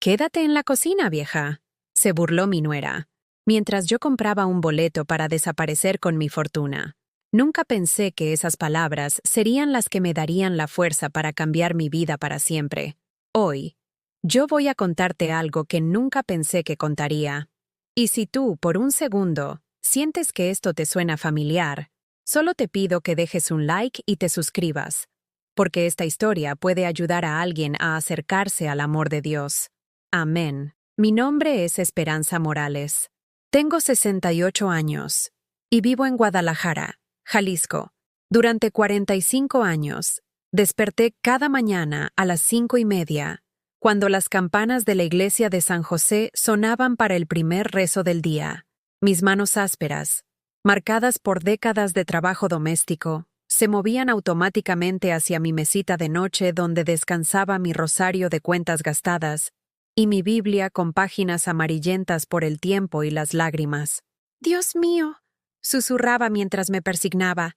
Quédate en la cocina, vieja, se burló mi nuera, mientras yo compraba un boleto para desaparecer con mi fortuna. Nunca pensé que esas palabras serían las que me darían la fuerza para cambiar mi vida para siempre. Hoy, yo voy a contarte algo que nunca pensé que contaría. Y si tú, por un segundo, sientes que esto te suena familiar, solo te pido que dejes un like y te suscribas, porque esta historia puede ayudar a alguien a acercarse al amor de Dios. Amén. Mi nombre es Esperanza Morales. Tengo 68 años y vivo en Guadalajara, Jalisco. Durante 45 años, desperté cada mañana a las 5:30, cuando las campanas de la iglesia de San José sonaban para el primer rezo del día. Mis manos ásperas, marcadas por décadas de trabajo doméstico, se movían automáticamente hacia mi mesita de noche donde descansaba mi rosario de cuentas gastadas y mi Biblia con páginas amarillentas por el tiempo y las lágrimas. «Dios mío», susurraba mientras me persignaba,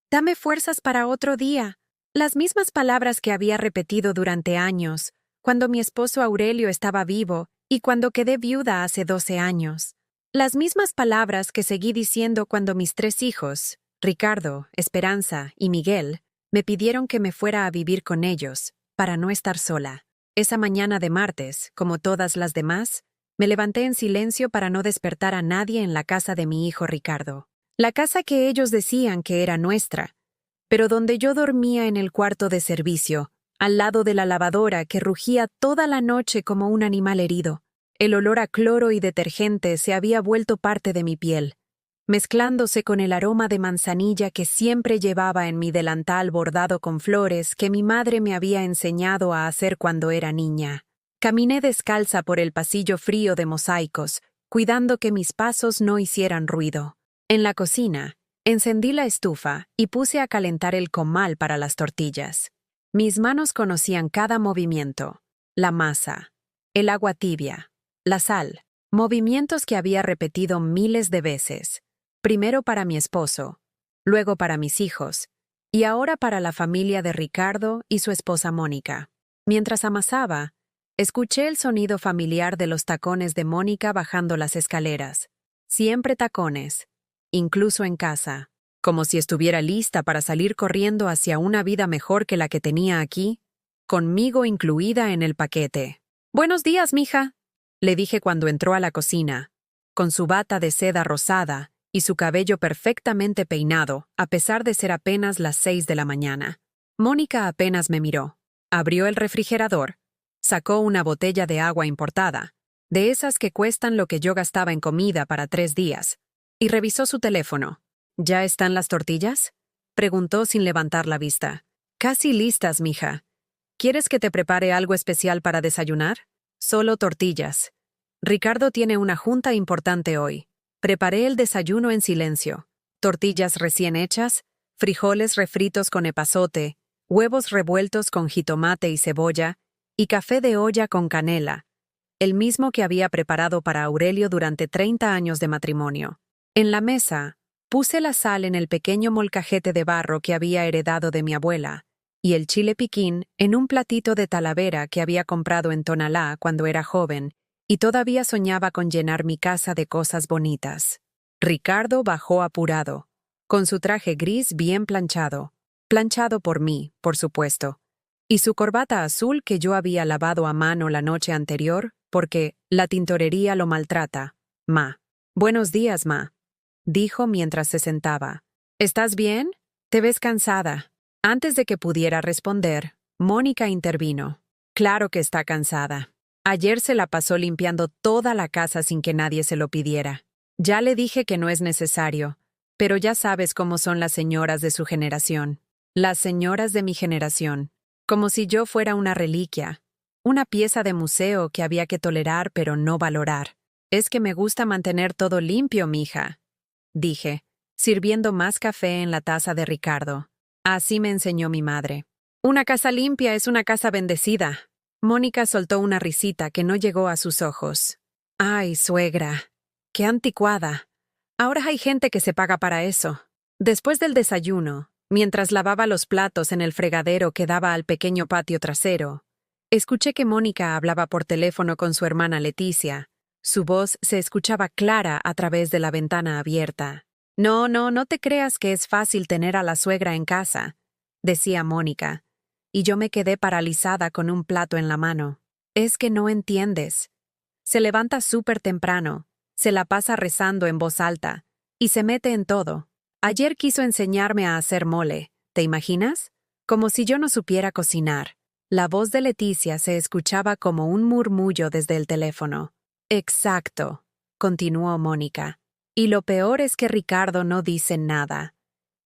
«dame fuerzas para otro día». Las mismas palabras que había repetido durante años, cuando mi esposo Aurelio estaba vivo y cuando quedé viuda hace 12 años. Las mismas palabras que seguí diciendo cuando mis 3 hijos, Ricardo, Esperanza y Miguel, me pidieron que me fuera a vivir con ellos, para no estar sola. Esa mañana de martes, como todas las demás, me levanté en silencio para no despertar a nadie en la casa de mi hijo Ricardo. La casa que ellos decían que era nuestra, pero donde yo dormía en el cuarto de servicio, al lado de la lavadora que rugía toda la noche como un animal herido. El olor a cloro y detergente se había vuelto parte de mi piel, mezclándose con el aroma de manzanilla que siempre llevaba en mi delantal bordado con flores que mi madre me había enseñado a hacer cuando era niña. Caminé descalza por el pasillo frío de mosaicos, cuidando que mis pasos no hicieran ruido. En la cocina, encendí la estufa y puse a calentar el comal para las tortillas. Mis manos conocían cada movimiento: la masa, el agua tibia, la sal, movimientos que había repetido miles de veces. Primero para mi esposo, luego para mis hijos, y ahora para la familia de Ricardo y su esposa Mónica. Mientras amasaba, escuché el sonido familiar de los tacones de Mónica bajando las escaleras. Siempre tacones, incluso en casa, como si estuviera lista para salir corriendo hacia una vida mejor que la que tenía aquí, conmigo incluida en el paquete. «Buenos días, mija», le dije cuando entró a la cocina, con su bata de seda rosada y su cabello perfectamente peinado, a pesar de ser apenas las 6 de la mañana. Mónica apenas me miró. Abrió el refrigerador, sacó una botella de agua importada, de esas que cuestan lo que yo gastaba en comida para 3 días, y revisó su teléfono. «¿Ya están las tortillas?», preguntó sin levantar la vista. «Casi listas, mija. ¿Quieres que te prepare algo especial para desayunar?» «Solo tortillas. Ricardo tiene una junta importante hoy». Preparé el desayuno en silencio. Tortillas recién hechas, frijoles refritos con epazote, huevos revueltos con jitomate y cebolla, y café de olla con canela, el mismo que había preparado para Aurelio durante 30 años de matrimonio. En la mesa, puse la sal en el pequeño molcajete de barro que había heredado de mi abuela, y el chile piquín en un platito de Talavera que había comprado en Tonalá cuando era joven, y todavía soñaba con llenar mi casa de cosas bonitas. Ricardo bajó apurado, con su traje gris bien planchado por mí, por supuesto, y su corbata azul que yo había lavado a mano la noche anterior porque la tintorería lo maltrata. «Ma». «Buenos días, ma», dijo mientras se sentaba. «¿Estás bien? Te ves cansada». Antes de que pudiera responder, Mónica intervino. «Claro que está cansada. Ayer se la pasó limpiando toda la casa sin que nadie se lo pidiera. Ya le dije que no es necesario, pero ya sabes cómo son las señoras de su generación. Las señoras de mi generación. Como si yo fuera una reliquia, una pieza de museo que había que tolerar pero no valorar. Es que me gusta mantener todo limpio, mija», dije, sirviendo más café en la taza de Ricardo. «Así me enseñó mi madre. Una casa limpia es una casa bendecida». Mónica soltó una risita que no llegó a sus ojos. «Ay, suegra, qué anticuada. Ahora hay gente que se paga para eso». Después del desayuno, mientras lavaba los platos en el fregadero que daba al pequeño patio trasero, Escuché que Mónica hablaba por teléfono con su hermana Leticia. Su voz se escuchaba clara a través de la ventana abierta. No, no, no te creas que es fácil tener a la suegra en casa, decía Mónica, y yo me quedé paralizada con un plato en la mano. Es que no entiendes. Se levanta súper temprano, se la pasa rezando en voz alta, y se mete en todo. Ayer quiso enseñarme a hacer mole, ¿te imaginas? Como si yo no supiera cocinar. La voz de Leticia se escuchaba como un murmullo desde el teléfono. Exacto, continuó Mónica. Y lo peor es que Ricardo no dice nada.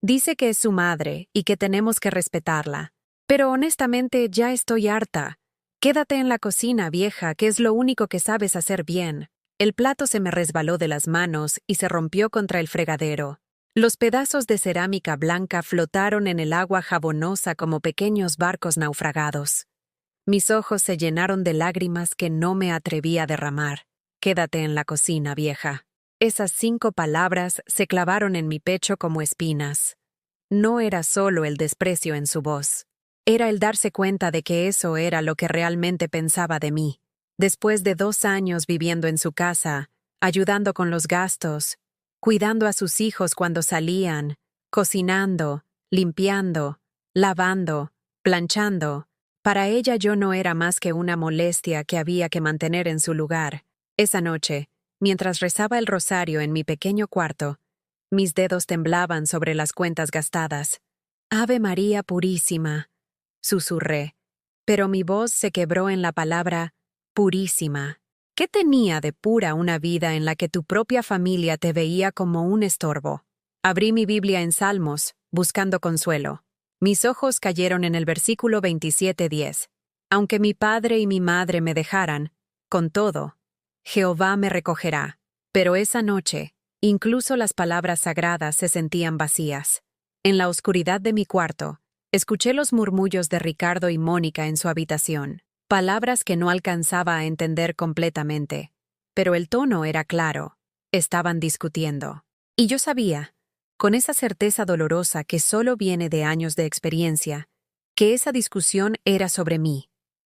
Dice que es su madre y que tenemos que respetarla. Pero honestamente ya estoy harta. Quédate en la cocina, vieja, que es lo único que sabes hacer bien. El plato se me resbaló de las manos y se rompió contra el fregadero. Los pedazos de cerámica blanca flotaron en el agua jabonosa como pequeños barcos naufragados. Mis ojos se llenaron de lágrimas que no me atreví a derramar. Quédate en la cocina, vieja. Esas 5 palabras se clavaron en mi pecho como espinas. No era solo el desprecio en su voz. Era el darse cuenta de que eso era lo que realmente pensaba de mí. Después de 2 años viviendo en su casa, ayudando con los gastos, cuidando a sus hijos cuando salían, cocinando, limpiando, lavando, planchando, para ella yo no era más que una molestia que había que mantener en su lugar. Esa noche, mientras rezaba el rosario en mi pequeño cuarto, mis dedos temblaban sobre las cuentas gastadas. Ave María Purísima, susurré, pero mi voz se quebró en la palabra purísima. ¿Qué tenía de pura una vida en la que tu propia familia te veía como un estorbo? Abrí mi Biblia en Salmos, buscando consuelo. Mis ojos cayeron en el versículo 27:10. Aunque mi padre y mi madre me dejaran, con todo, Jehová me recogerá. Pero esa noche, incluso las palabras sagradas se sentían vacías. En la oscuridad de mi cuarto, escuché los murmullos de Ricardo y Mónica en su habitación. Palabras que no alcanzaba a entender completamente. Pero el tono era claro. Estaban discutiendo. Y yo sabía, con esa certeza dolorosa que solo viene de años de experiencia, que esa discusión era sobre mí.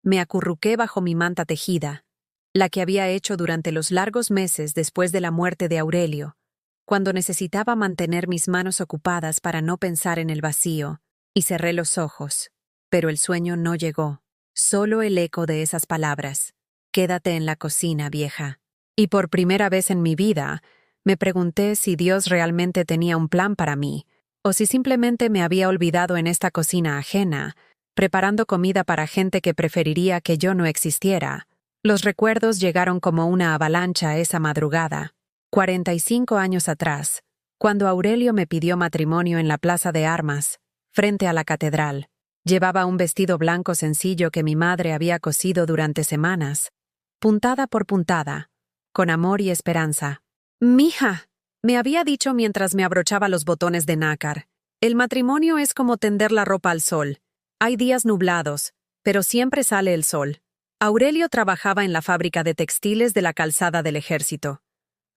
Me acurruqué bajo mi manta tejida, la que había hecho durante los largos meses después de la muerte de Aurelio, cuando necesitaba mantener mis manos ocupadas para no pensar en el vacío, y cerré los ojos. Pero el sueño no llegó. Solo el eco de esas palabras. Quédate en la cocina, vieja. Y por primera vez en mi vida, me pregunté si Dios realmente tenía un plan para mí, o si simplemente me había olvidado en esta cocina ajena, preparando comida para gente que preferiría que yo no existiera. Los recuerdos llegaron como una avalancha esa madrugada. 45 años atrás, cuando Aurelio me pidió matrimonio en la Plaza de Armas, frente a la catedral. Llevaba un vestido blanco sencillo que mi madre había cosido durante semanas, puntada por puntada, con amor y esperanza. «Mija», me había dicho mientras me abrochaba los botones de nácar, «el matrimonio es como tender la ropa al sol. Hay días nublados, pero siempre sale el sol». Aurelio trabajaba en la fábrica de textiles de la calzada del ejército.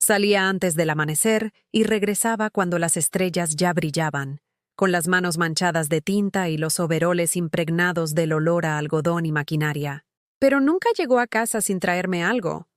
Salía antes del amanecer y regresaba cuando las estrellas ya brillaban, con las manos manchadas de tinta y los overoles impregnados del olor a algodón y maquinaria. Pero nunca llegó a casa sin traerme algo.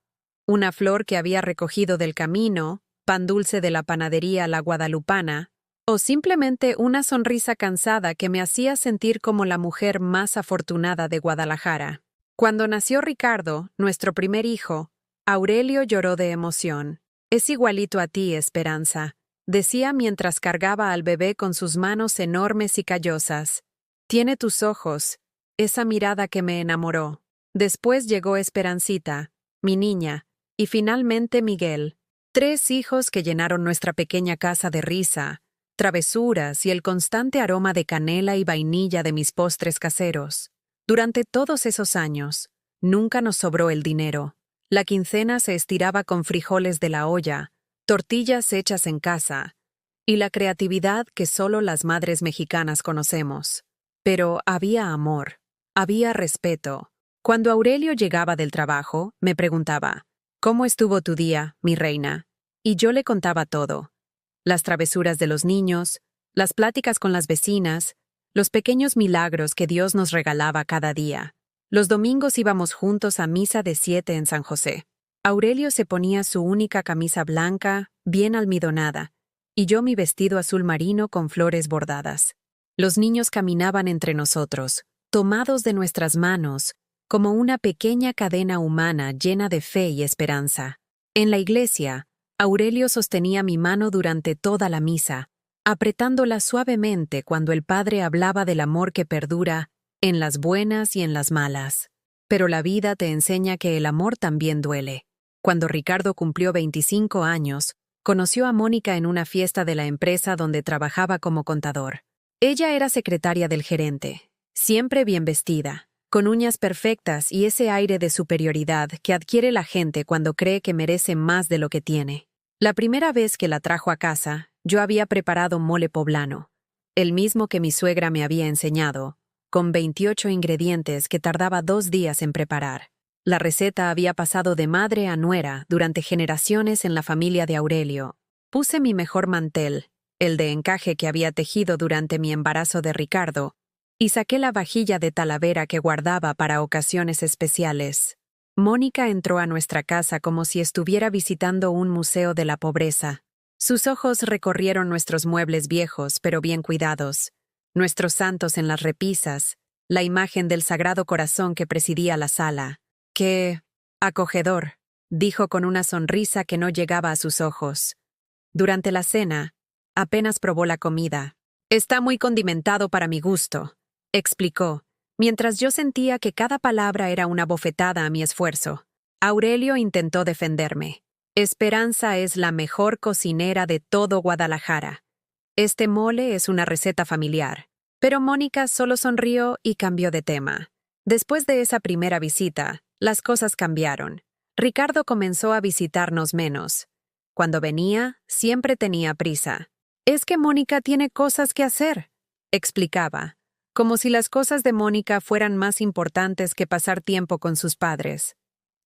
Una flor que había recogido del camino, pan dulce de la panadería La Guadalupana, o simplemente una sonrisa cansada que me hacía sentir como la mujer más afortunada de Guadalajara. Cuando nació Ricardo, nuestro primer hijo, Aurelio lloró de emoción. «Es igualito a ti, Esperanza», decía mientras cargaba al bebé con sus manos enormes y callosas. «Tiene tus ojos, esa mirada que me enamoró». Después llegó Esperancita, mi niña, y finalmente Miguel. 3 hijos que llenaron nuestra pequeña casa de risa, travesuras y el constante aroma de canela y vainilla de mis postres caseros. Durante todos esos años, nunca nos sobró el dinero. La quincena se estiraba con frijoles de la olla, tortillas hechas en casa, y la creatividad que solo las madres mexicanas conocemos. Pero había amor, había respeto. Cuando Aurelio llegaba del trabajo, me preguntaba, «¿Cómo estuvo tu día, mi reina?» Y yo le contaba todo. Las travesuras de los niños, las pláticas con las vecinas, los pequeños milagros que Dios nos regalaba cada día. Los domingos íbamos juntos a misa de 7 en San José. Aurelio se ponía su única camisa blanca, bien almidonada, y yo mi vestido azul marino con flores bordadas. Los niños caminaban entre nosotros, tomados de nuestras manos, como una pequeña cadena humana llena de fe y esperanza. En la iglesia, Aurelio sostenía mi mano durante toda la misa, apretándola suavemente cuando el Padre hablaba del amor que perdura en las buenas y en las malas. Pero la vida te enseña que el amor también duele. Cuando Ricardo cumplió 25 años, conoció a Mónica en una fiesta de la empresa donde trabajaba como contador. Ella era secretaria del gerente, siempre bien vestida, con uñas perfectas y ese aire de superioridad que adquiere la gente cuando cree que merece más de lo que tiene. La primera vez que la trajo a casa, yo había preparado mole poblano, el mismo que mi suegra me había enseñado, con 28 ingredientes que tardaba 2 días en preparar. La receta había pasado de madre a nuera durante generaciones en la familia de Aurelio. Puse mi mejor mantel, el de encaje que había tejido durante mi embarazo de Ricardo, y saqué la vajilla de talavera que guardaba para ocasiones especiales. Mónica entró a nuestra casa como si estuviera visitando un museo de la pobreza. Sus ojos recorrieron nuestros muebles viejos pero bien cuidados, nuestros santos en las repisas, la imagen del Sagrado Corazón que presidía la sala. ¡Qué acogedor!, dijo con una sonrisa que no llegaba a sus ojos. Durante la cena, apenas probó la comida. «Está muy condimentado para mi gusto», explicó, mientras yo sentía que cada palabra era una bofetada a mi esfuerzo. Aurelio intentó defenderme. «Esperanza es la mejor cocinera de todo Guadalajara. Este mole es una receta familiar». Pero Mónica solo sonrió y cambió de tema. Después de esa primera visita, las cosas cambiaron. Ricardo comenzó a visitarnos menos. Cuando venía, siempre tenía prisa. «Es que Mónica tiene cosas que hacer», explicaba, como si las cosas de Mónica fueran más importantes que pasar tiempo con sus padres.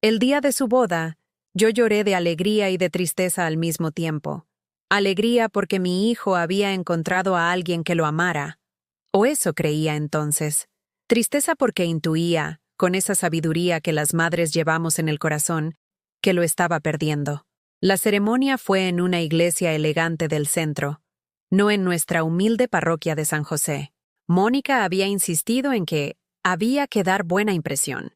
El día de su boda, yo lloré de alegría y de tristeza al mismo tiempo. Alegría porque mi hijo había encontrado a alguien que lo amara. O eso creía entonces. Tristeza porque intuía, con esa sabiduría que las madres llevamos en el corazón, que lo estaba perdiendo. La ceremonia fue en una iglesia elegante del centro, no en nuestra humilde parroquia de San José. Mónica había insistido en que había que dar buena impresión.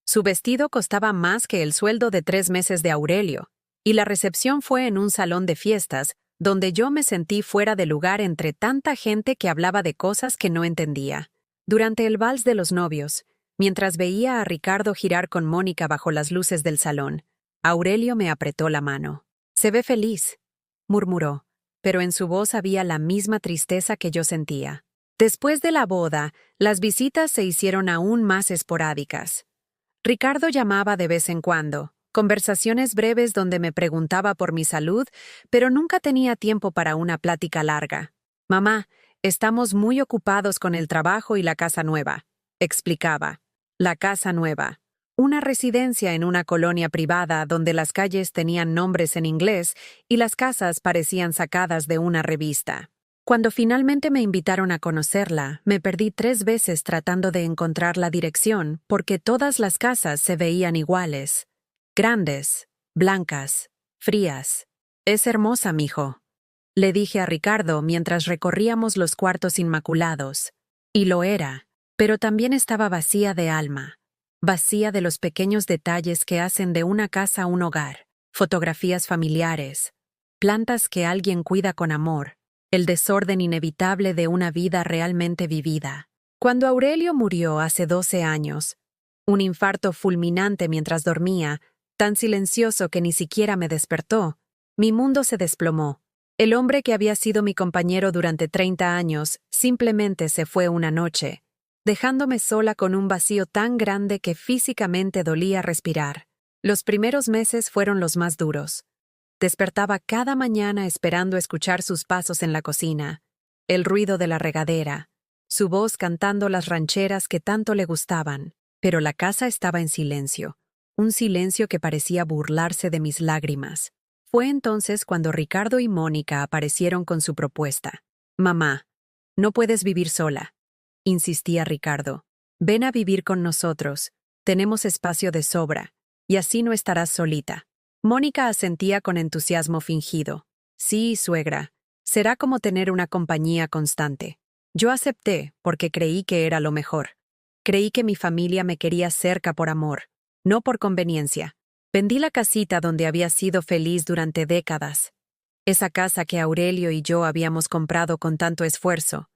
Su vestido costaba más que el sueldo de 3 meses de Aurelio, y la recepción fue en un salón de fiestas donde yo me sentí fuera de lugar entre tanta gente que hablaba de cosas que no entendía. Durante el vals de los novios, mientras veía a Ricardo girar con Mónica bajo las luces del salón, Aurelio me apretó la mano. «Se ve feliz», murmuró, pero en su voz había la misma tristeza que yo sentía. Después de la boda, las visitas se hicieron aún más esporádicas. Ricardo llamaba de vez en cuando, conversaciones breves donde me preguntaba por mi salud, pero nunca tenía tiempo para una plática larga. «Mamá, estamos muy ocupados con el trabajo y la casa nueva», explicaba. La casa nueva. Una residencia en una colonia privada donde las calles tenían nombres en inglés y las casas parecían sacadas de una revista. Cuando finalmente me invitaron a conocerla, me perdí 3 veces tratando de encontrar la dirección porque todas las casas se veían iguales. Grandes, blancas, frías. «Es hermosa, mijo», le dije a Ricardo mientras recorríamos los cuartos inmaculados. Y lo era, pero también estaba vacía de alma. Vacía de los pequeños detalles que hacen de una casa un hogar, fotografías familiares, plantas que alguien cuida con amor, el desorden inevitable de una vida realmente vivida. Cuando Aurelio murió hace 12 años, un infarto fulminante mientras dormía, tan silencioso que ni siquiera me despertó, mi mundo se desplomó. El hombre que había sido mi compañero durante 30 años simplemente se fue una noche, dejándome sola con un vacío tan grande que físicamente dolía respirar. Los primeros meses fueron los más duros. Despertaba cada mañana esperando escuchar sus pasos en la cocina, el ruido de la regadera, su voz cantando las rancheras que tanto le gustaban. Pero la casa estaba en silencio, un silencio que parecía burlarse de mis lágrimas. Fue entonces cuando Ricardo y Mónica aparecieron con su propuesta. «Mamá, no puedes vivir sola», insistía Ricardo. Ven a vivir con nosotros. Tenemos espacio de sobra, y así no estarás solita. Mónica asentía con entusiasmo fingido. Sí, suegra. Será como tener una compañía constante. Yo acepté porque creí que era lo mejor. Creí que mi familia me quería cerca por amor, no por conveniencia. Vendí la casita donde había sido feliz durante décadas. Esa casa que Aurelio y yo habíamos comprado con tanto esfuerzo,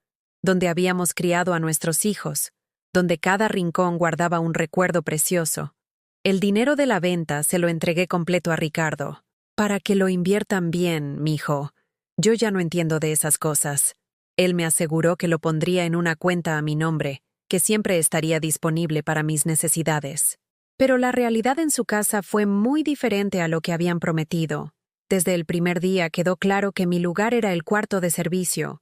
donde habíamos criado a nuestros hijos, donde cada rincón guardaba un recuerdo precioso. El dinero de la venta se lo entregué completo a Ricardo. Para que lo inviertan bien, mijo. Yo ya no entiendo de esas cosas. Él me aseguró que lo pondría en una cuenta a mi nombre, que siempre estaría disponible para mis necesidades. Pero la realidad en su casa fue muy diferente a lo que habían prometido. Desde el primer día quedó claro que mi lugar era el cuarto de servicio,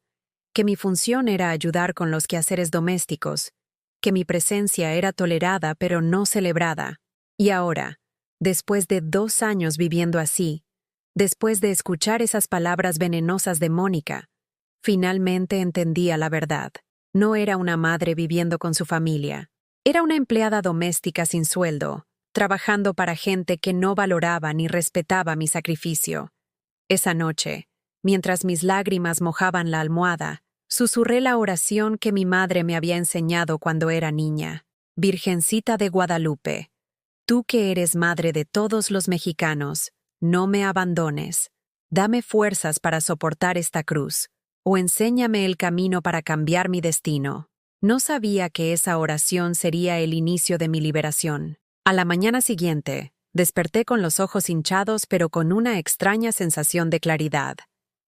que mi función era ayudar con los quehaceres domésticos, que mi presencia era tolerada pero no celebrada. Y ahora, después de 2 años viviendo así, después de escuchar esas palabras venenosas de Mónica, finalmente entendía la verdad. No era una madre viviendo con su familia. Era una empleada doméstica sin sueldo, trabajando para gente que no valoraba ni respetaba mi sacrificio. Esa noche, mientras mis lágrimas mojaban la almohada, susurré la oración que mi madre me había enseñado cuando era niña. Virgencita de Guadalupe, tú que eres madre de todos los mexicanos, no me abandones. Dame fuerzas para soportar esta cruz, o enséñame el camino para cambiar mi destino. No sabía que esa oración sería el inicio de mi liberación. A la mañana siguiente, desperté con los ojos hinchados pero con una extraña sensación de claridad.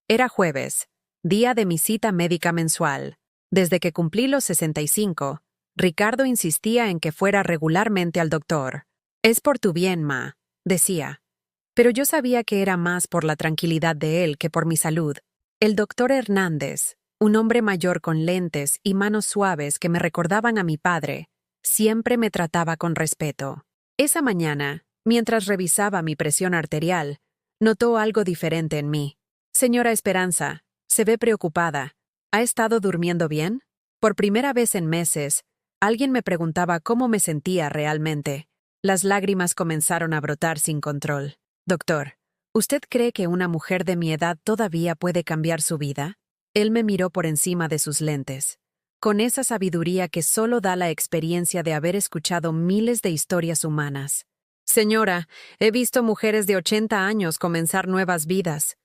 Era jueves, día de mi cita médica mensual. Desde que cumplí los 65, Ricardo insistía en que fuera regularmente al doctor. Es por tu bien, ma, decía. Pero yo sabía que era más por la tranquilidad de él que por mi salud. El doctor Hernández, un hombre mayor con lentes y manos suaves que me recordaban a mi padre, siempre me trataba con respeto. Esa mañana, mientras revisaba mi presión arterial, notó algo diferente en mí. Señora Esperanza, se ve preocupada. ¿Ha estado durmiendo bien? Por primera vez en meses, alguien me preguntaba cómo me sentía realmente. Las lágrimas comenzaron a brotar sin control. Doctor, ¿usted cree que una mujer de mi edad todavía puede cambiar su vida? Él me miró por encima de sus lentes, con esa sabiduría que solo da la experiencia de haber escuchado miles de historias humanas. Señora, he visto mujeres de 80 años comenzar nuevas vidas.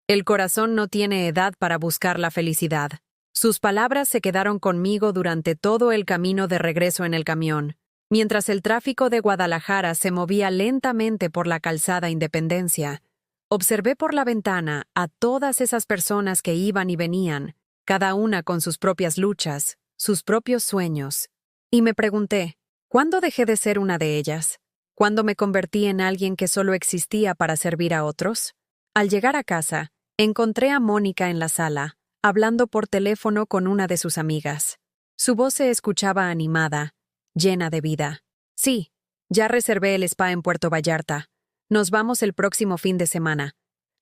El corazón no tiene edad para buscar la felicidad. Sus palabras se quedaron conmigo durante todo el camino de regreso en el camión, mientras el tráfico de Guadalajara se movía lentamente por la calzada Independencia. Observé por la ventana a todas esas personas que iban y venían, cada una con sus propias luchas, sus propios sueños. Y me pregunté, ¿cuándo dejé de ser una de ellas? ¿Cuándo me convertí en alguien que solo existía para servir a otros? Al llegar a casa, encontré a Mónica en la sala, hablando por teléfono con una de sus amigas. Su voz se escuchaba animada, llena de vida. Sí, ya reservé el spa en Puerto Vallarta. Nos vamos el próximo fin de semana.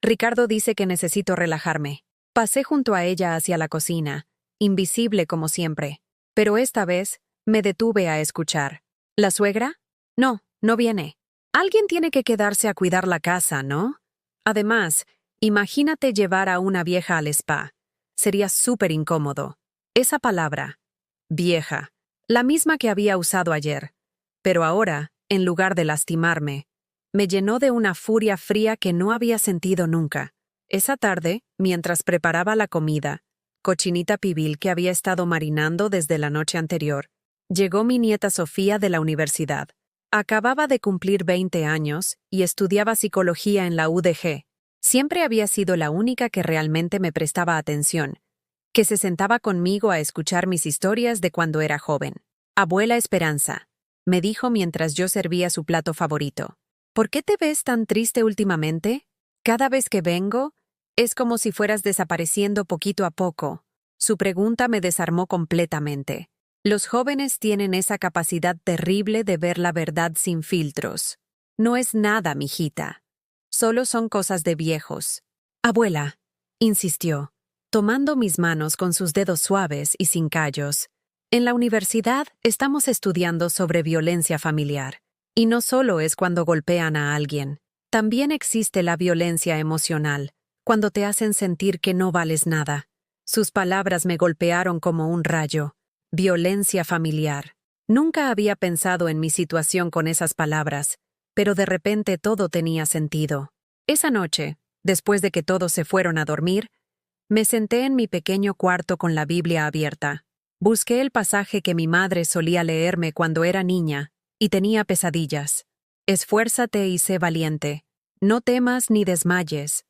Ricardo dice que necesito relajarme. Pasé junto a ella hacia la cocina, invisible como siempre. Pero esta vez me detuve a escuchar. ¿La suegra? No, no viene. Alguien tiene que quedarse a cuidar la casa, ¿no? Además, imagínate llevar a una vieja al spa. Sería súper incómodo. Esa palabra, vieja, la misma que había usado ayer. Pero ahora, en lugar de lastimarme, me llenó de una furia fría que no había sentido nunca. Esa tarde, mientras preparaba la comida, cochinita pibil que había estado marinando desde la noche anterior, llegó mi nieta Sofía de la universidad. Acababa de cumplir 20 años y estudiaba psicología en la UDG. Siempre había sido la única que realmente me prestaba atención, que se sentaba conmigo a escuchar mis historias de cuando era joven. Abuela Esperanza, me dijo mientras yo servía su plato favorito. ¿Por qué te ves tan triste últimamente? Cada vez que vengo, es como si fueras desapareciendo poquito a poco. Su pregunta me desarmó completamente. Los jóvenes tienen esa capacidad terrible de ver la verdad sin filtros. No es nada, mijita. Solo son cosas de viejos. Abuela, insistió, tomando mis manos con sus dedos suaves y sin callos. En la universidad estamos estudiando sobre violencia familiar. Y no solo es cuando golpean a alguien. También existe la violencia emocional, cuando te hacen sentir que no vales nada. Sus palabras me golpearon como un rayo. Violencia familiar. Nunca había pensado en mi situación con esas palabras, pero de repente todo tenía sentido. Esa noche, después de que todos se fueron a dormir, me senté en mi pequeño cuarto con la Biblia abierta. Busqué el pasaje que mi madre solía leerme cuando era niña y tenía pesadillas. Esfuérzate y sé valiente. No temas ni desmayes,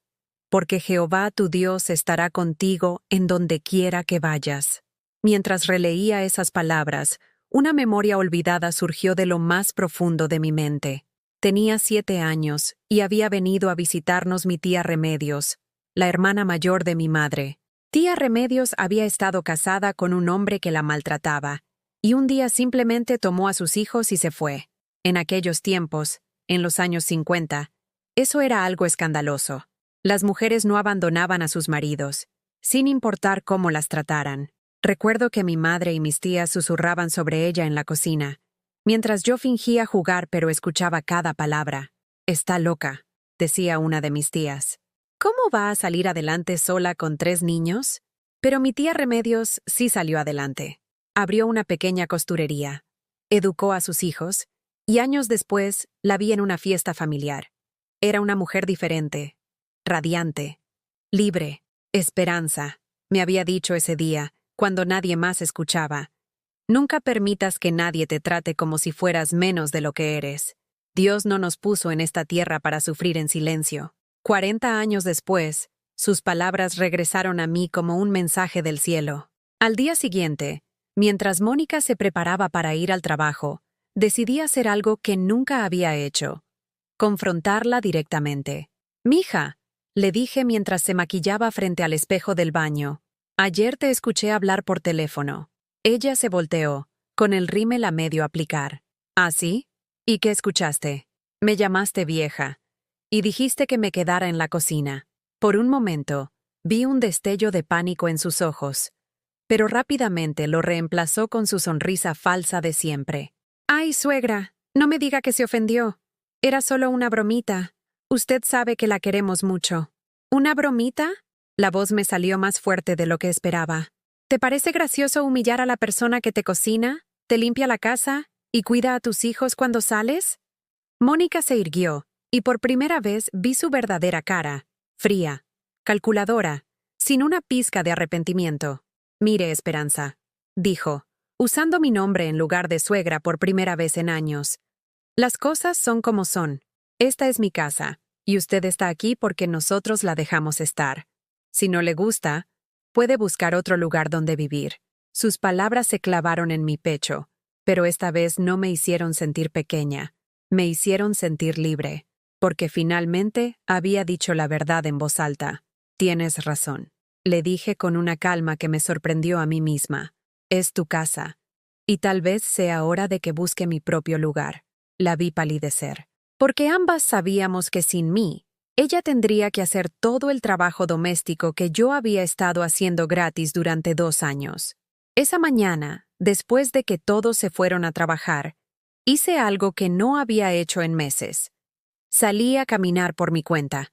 porque Jehová tu Dios estará contigo en donde quiera que vayas. Mientras releía esas palabras, una memoria olvidada surgió de lo más profundo de mi mente. Tenía 7 años y había venido a visitarnos mi tía Remedios, la hermana mayor de mi madre. Tía Remedios había estado casada con un hombre que la maltrataba, y un día simplemente tomó a sus hijos y se fue. En aquellos tiempos, en los años 50, eso era algo escandaloso. Las mujeres no abandonaban a sus maridos, sin importar cómo las trataran. Recuerdo que mi madre y mis tías susurraban sobre ella en la cocina, mientras yo fingía jugar pero escuchaba cada palabra. «Está loca», decía una de mis tías. «¿Cómo va a salir adelante sola con 3 niños?» Pero mi tía Remedios sí salió adelante. Abrió una pequeña costurería, educó a sus hijos, y años después la vi en una fiesta familiar. Era una mujer diferente, radiante, libre, esperanza, me había dicho ese día, cuando nadie más escuchaba. Nunca permitas que nadie te trate como si fueras menos de lo que eres. Dios no nos puso en esta tierra para sufrir en silencio. 40 años después, sus palabras regresaron a mí como un mensaje del cielo. Al día siguiente, mientras Mónica se preparaba para ir al trabajo, decidí hacer algo que nunca había hecho: confrontarla directamente. «Mija», le dije mientras se maquillaba frente al espejo del baño, «ayer te escuché hablar por teléfono». Ella se volteó, con el rímel a medio aplicar. «¿Ah, sí? ¿Y qué escuchaste?» «Me llamaste vieja. Y dijiste que me quedara en la cocina». Por un momento, vi un destello de pánico en sus ojos, pero rápidamente lo reemplazó con su sonrisa falsa de siempre. «Ay, suegra, no me diga que se ofendió. Era solo una bromita. Usted sabe que la queremos mucho». «¿Una bromita?» La voz me salió más fuerte de lo que esperaba. «¿Te parece gracioso humillar a la persona que te cocina, te limpia la casa y cuida a tus hijos cuando sales?» Mónica se irguió, y por primera vez vi su verdadera cara, fría, calculadora, sin una pizca de arrepentimiento. «Mire, Esperanza», dijo, usando mi nombre en lugar de suegra por primera vez en años. «Las cosas son como son. Esta es mi casa, y usted está aquí porque nosotros la dejamos estar. Si no le gusta, puede buscar otro lugar donde vivir». Sus palabras se clavaron en mi pecho, pero esta vez no me hicieron sentir pequeña, me hicieron sentir libre, porque finalmente había dicho la verdad en voz alta. «Tienes razón», le dije con una calma que me sorprendió a mí misma. «Es tu casa, y tal vez sea hora de que busque mi propio lugar». La vi palidecer, porque ambas sabíamos que sin mí, ella tendría que hacer todo el trabajo doméstico que yo había estado haciendo gratis durante 2 años. Esa mañana, después de que todos se fueron a trabajar, hice algo que no había hecho en meses. Salí a caminar por mi cuenta,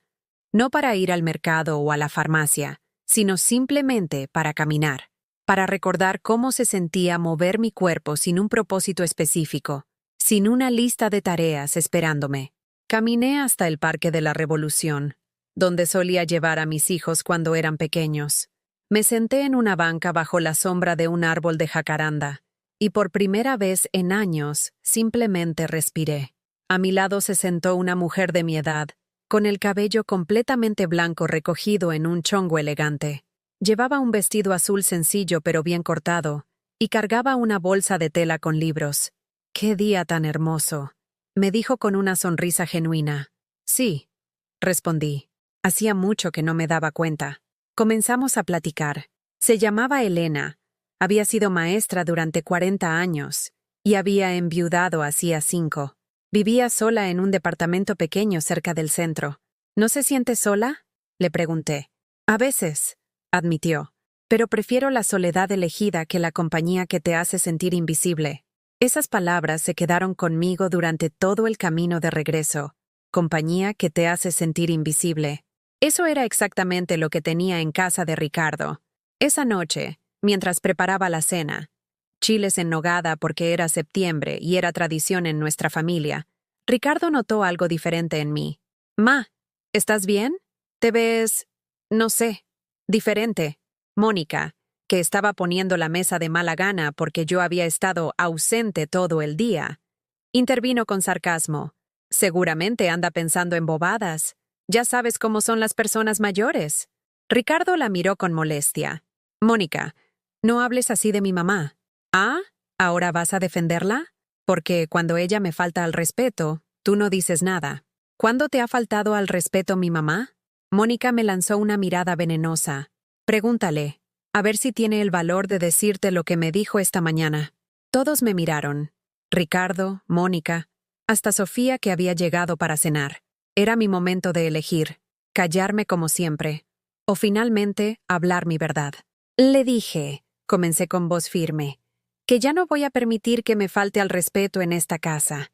no para ir al mercado o a la farmacia, sino simplemente para caminar, para recordar cómo se sentía mover mi cuerpo sin un propósito específico, sin una lista de tareas esperándome. Caminé hasta el Parque de la Revolución, donde solía llevar a mis hijos cuando eran pequeños. Me senté en una banca bajo la sombra de un árbol de jacaranda, y por primera vez en años simplemente respiré. A mi lado se sentó una mujer de mi edad, con el cabello completamente blanco recogido en un chongo elegante. Llevaba un vestido azul sencillo pero bien cortado, y cargaba una bolsa de tela con libros. «¡Qué día tan hermoso!», me dijo con una sonrisa genuina. «Sí», respondí. Hacía mucho que no me daba cuenta. Comenzamos a platicar. Se llamaba Elena, había sido maestra durante 40 años, y había enviudado hacía 5. Vivía sola en un departamento pequeño cerca del centro. «¿No se siente sola?», le pregunté. «A veces», admitió, pero prefiero la soledad elegida que la compañía que te hace sentir invisible. Esas palabras se quedaron conmigo durante todo el camino de regreso. Compañía que te hace sentir invisible. Eso era exactamente lo que tenía en casa de Ricardo. Esa noche, mientras preparaba la cena, chiles en nogada porque era septiembre y era tradición en nuestra familia, Ricardo notó algo diferente en mí. Ma, ¿estás bien? Te ves, no sé, diferente. Mónica, que estaba poniendo la mesa de mala gana porque yo había estado ausente todo el día, intervino con sarcasmo. Seguramente anda pensando en bobadas. Ya sabes cómo son las personas mayores. Ricardo la miró con molestia. Mónica, no hables así de mi mamá. ¿Ah? ¿Ahora vas a defenderla? Porque cuando ella me falta al respeto, tú no dices nada. ¿Cuándo te ha faltado al respeto mi mamá? Mónica me lanzó una mirada venenosa. Pregúntale, a ver si tiene el valor de decirte lo que me dijo esta mañana. Todos me miraron. Ricardo, Mónica, hasta Sofía que había llegado para cenar. Era mi momento de elegir, callarme como siempre, o finalmente hablar mi verdad. Le dije, comencé con voz firme, que ya no voy a permitir que me falte al respeto en esta casa,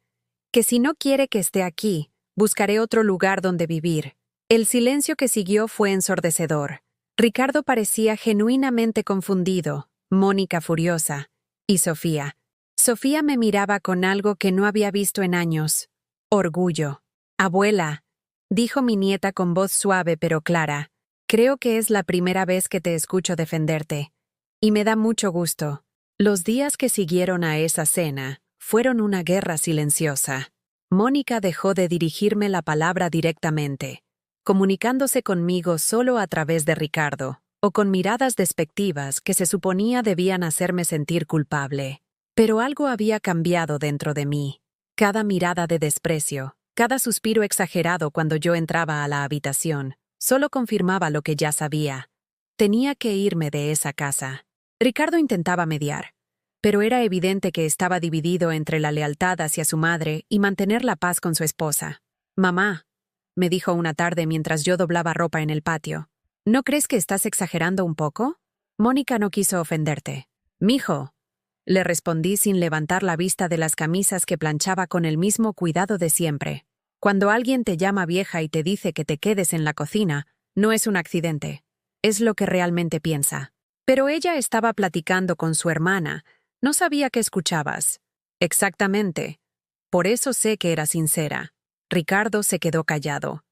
que si no quiere que esté aquí, buscaré otro lugar donde vivir. El silencio que siguió fue ensordecedor. Ricardo parecía genuinamente confundido, Mónica furiosa, y Sofía. Sofía me miraba con algo que no había visto en años. Orgullo. Abuela, dijo mi nieta con voz suave pero clara, creo que es la primera vez que te escucho defenderte. Y me da mucho gusto. Los días que siguieron a esa cena fueron una guerra silenciosa. Mónica dejó de dirigirme la palabra directamente, comunicándose conmigo solo a través de Ricardo, o con miradas despectivas que se suponía debían hacerme sentir culpable. Pero algo había cambiado dentro de mí. Cada mirada de desprecio, cada suspiro exagerado cuando yo entraba a la habitación, solo confirmaba lo que ya sabía. Tenía que irme de esa casa. Ricardo intentaba mediar, pero era evidente que estaba dividido entre la lealtad hacia su madre y mantener la paz con su esposa. «Mamá», me dijo una tarde mientras yo doblaba ropa en el patio, «¿no crees que estás exagerando un poco?» Mónica no quiso ofenderte. «Mijo», le respondí sin levantar la vista de las camisas que planchaba con el mismo cuidado de siempre. Cuando alguien te llama vieja y te dice que te quedes en la cocina, no es un accidente. Es lo que realmente piensa. Pero ella estaba platicando con su hermana. No sabía que escuchabas. Exactamente. Por eso sé que era sincera. Ricardo se quedó callado.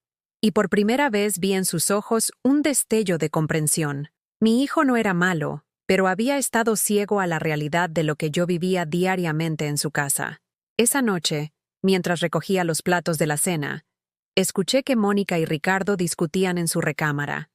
Y por primera vez vi en sus ojos un destello de comprensión. Mi hijo no era malo, pero había estado ciego a la realidad de lo que yo vivía diariamente en su casa. Esa noche, mientras recogía los platos de la cena, escuché que Mónica y Ricardo discutían en su recámara.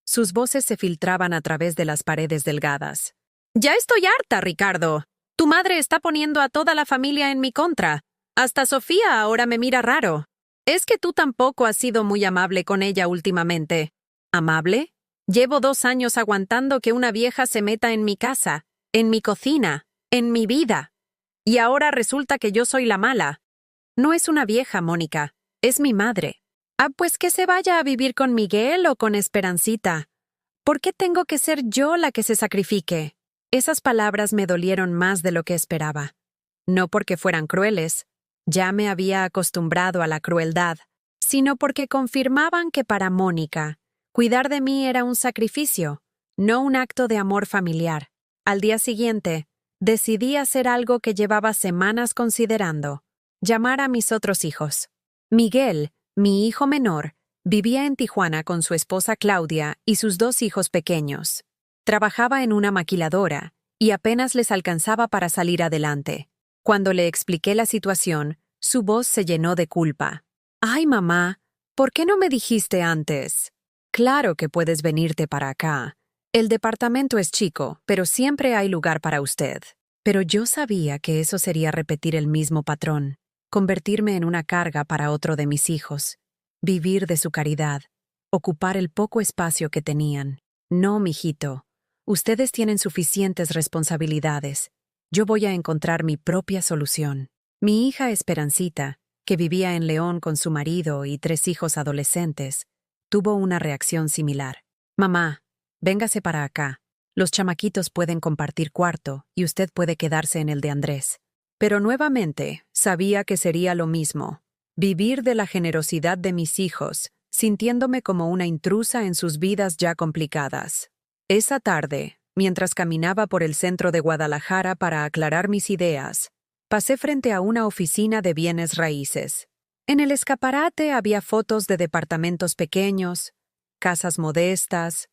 Sus voces se filtraban a través de las paredes delgadas. «Ya estoy harta, Ricardo. Tu madre está poniendo a toda la familia en mi contra. Hasta Sofía ahora me mira raro. Es que tú tampoco has sido muy amable con ella últimamente». ¿Amable? Llevo 2 años aguantando que una vieja se meta en mi casa, en mi cocina, en mi vida. Y ahora resulta que yo soy la mala. No es una vieja, Mónica. Es mi madre. Ah, pues que se vaya a vivir con Miguel o con Esperancita. ¿Por qué tengo que ser yo la que se sacrifique? Esas palabras me dolieron más de lo que esperaba. No porque fueran crueles, ya me había acostumbrado a la crueldad, sino porque confirmaban que para Mónica, cuidar de mí era un sacrificio, no un acto de amor familiar. Al día siguiente, decidí hacer algo que llevaba semanas considerando: llamar a mis otros hijos. Miguel, mi hijo menor, vivía en Tijuana con su esposa Claudia y sus 2 hijos pequeños. Trabajaba en una maquiladora y apenas les alcanzaba para salir adelante. Cuando le expliqué la situación, su voz se llenó de culpa. «Ay, mamá, ¿por qué no me dijiste antes? Claro que puedes venirte para acá. El departamento es chico, pero siempre hay lugar para usted». Pero yo sabía que eso sería repetir el mismo patrón, convertirme en una carga para otro de mis hijos, vivir de su caridad, ocupar el poco espacio que tenían. «No, mijito, ustedes tienen suficientes responsabilidades. Yo voy a encontrar mi propia solución». Mi hija Esperancita, que vivía en León con su marido y 3 hijos adolescentes, tuvo una reacción similar. «Mamá, véngase para acá», Los chamaquitos pueden compartir cuarto y usted puede quedarse en el de Andrés. Pero nuevamente, sabía que sería lo mismo. Vivir de la generosidad de mis hijos, sintiéndome como una intrusa en sus vidas ya complicadas. Esa tarde, mientras caminaba por el centro de Guadalajara para aclarar mis ideas, pasé frente a una oficina de bienes raíces. En el escaparate había fotos de departamentos pequeños, casas modestas,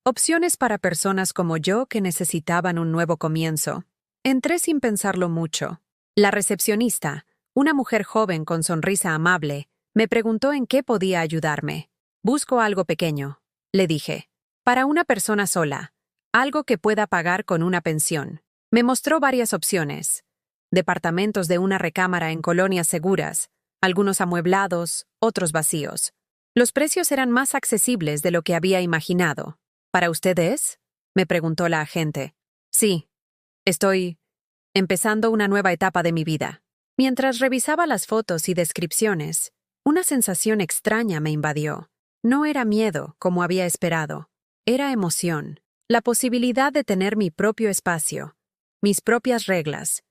opciones para personas como yo que necesitaban un nuevo comienzo. Entré sin pensarlo mucho. La recepcionista, una mujer joven con sonrisa amable, me preguntó en qué podía ayudarme. Busco algo pequeño, le dije. Para una persona sola, algo que pueda pagar con una pensión. Me mostró varias opciones. Departamentos de una recámara en colonias seguras, algunos amueblados, otros vacíos. Los precios eran más accesibles de lo que había imaginado. ¿Para usted es? Me preguntó la agente. Sí. Estoy empezando una nueva etapa de mi vida. Mientras revisaba las fotos y descripciones, una sensación extraña me invadió. No era miedo, como había esperado. Era emoción. La posibilidad de tener mi propio espacio, mis propias reglas,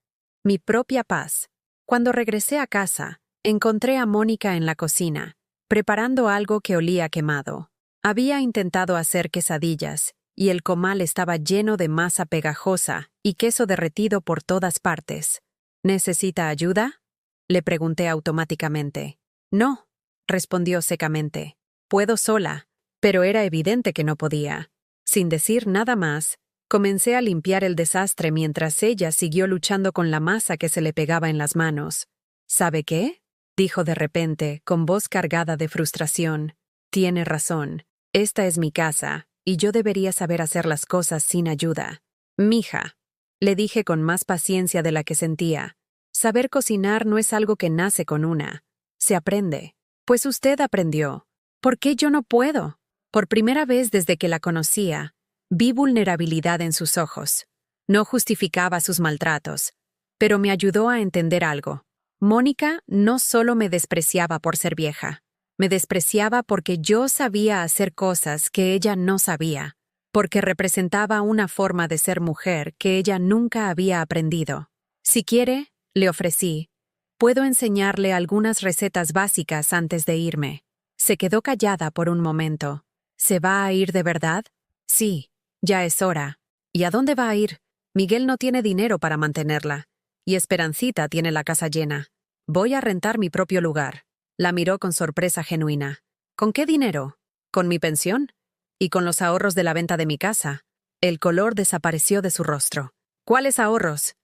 mi propia paz. Cuando regresé a casa, encontré a Mónica en la cocina, preparando algo que olía quemado. Había intentado hacer quesadillas, y el comal estaba lleno de masa pegajosa y queso derretido por todas partes. ¿Necesita ayuda? Le pregunté automáticamente. No, respondió secamente. Puedo sola, pero era evidente que no podía. Sin decir nada más, comencé a limpiar el desastre mientras ella siguió luchando con la masa que se le pegaba en las manos. ¿Sabe qué? Dijo de repente, con voz cargada de frustración. Tiene razón. Esta es mi casa, y yo debería saber hacer las cosas sin ayuda. Mija, le dije con más paciencia de la que sentía. Saber cocinar no es algo que nace con una. Se aprende. Pues usted aprendió. ¿Por qué yo no puedo? Por primera vez desde que la conocía, vi vulnerabilidad en sus ojos. No justificaba sus maltratos, pero me ayudó a entender algo. Mónica no solo me despreciaba por ser vieja, me despreciaba porque yo sabía hacer cosas que ella no sabía, porque representaba una forma de ser mujer que ella nunca había aprendido. Si quiere, le ofrecí, puedo enseñarle algunas recetas básicas antes de irme. Se quedó callada por un momento. ¿Se va a ir de verdad? Sí, ya es hora. ¿Y a dónde va a ir? Miguel no tiene dinero para mantenerla. Y Esperancita tiene la casa llena. Voy a rentar mi propio lugar. La miró con sorpresa genuina. ¿Con qué dinero? ¿Con mi pensión? ¿Y con los ahorros de la venta de mi casa? El color desapareció de su rostro. ¿Cuáles ahorros?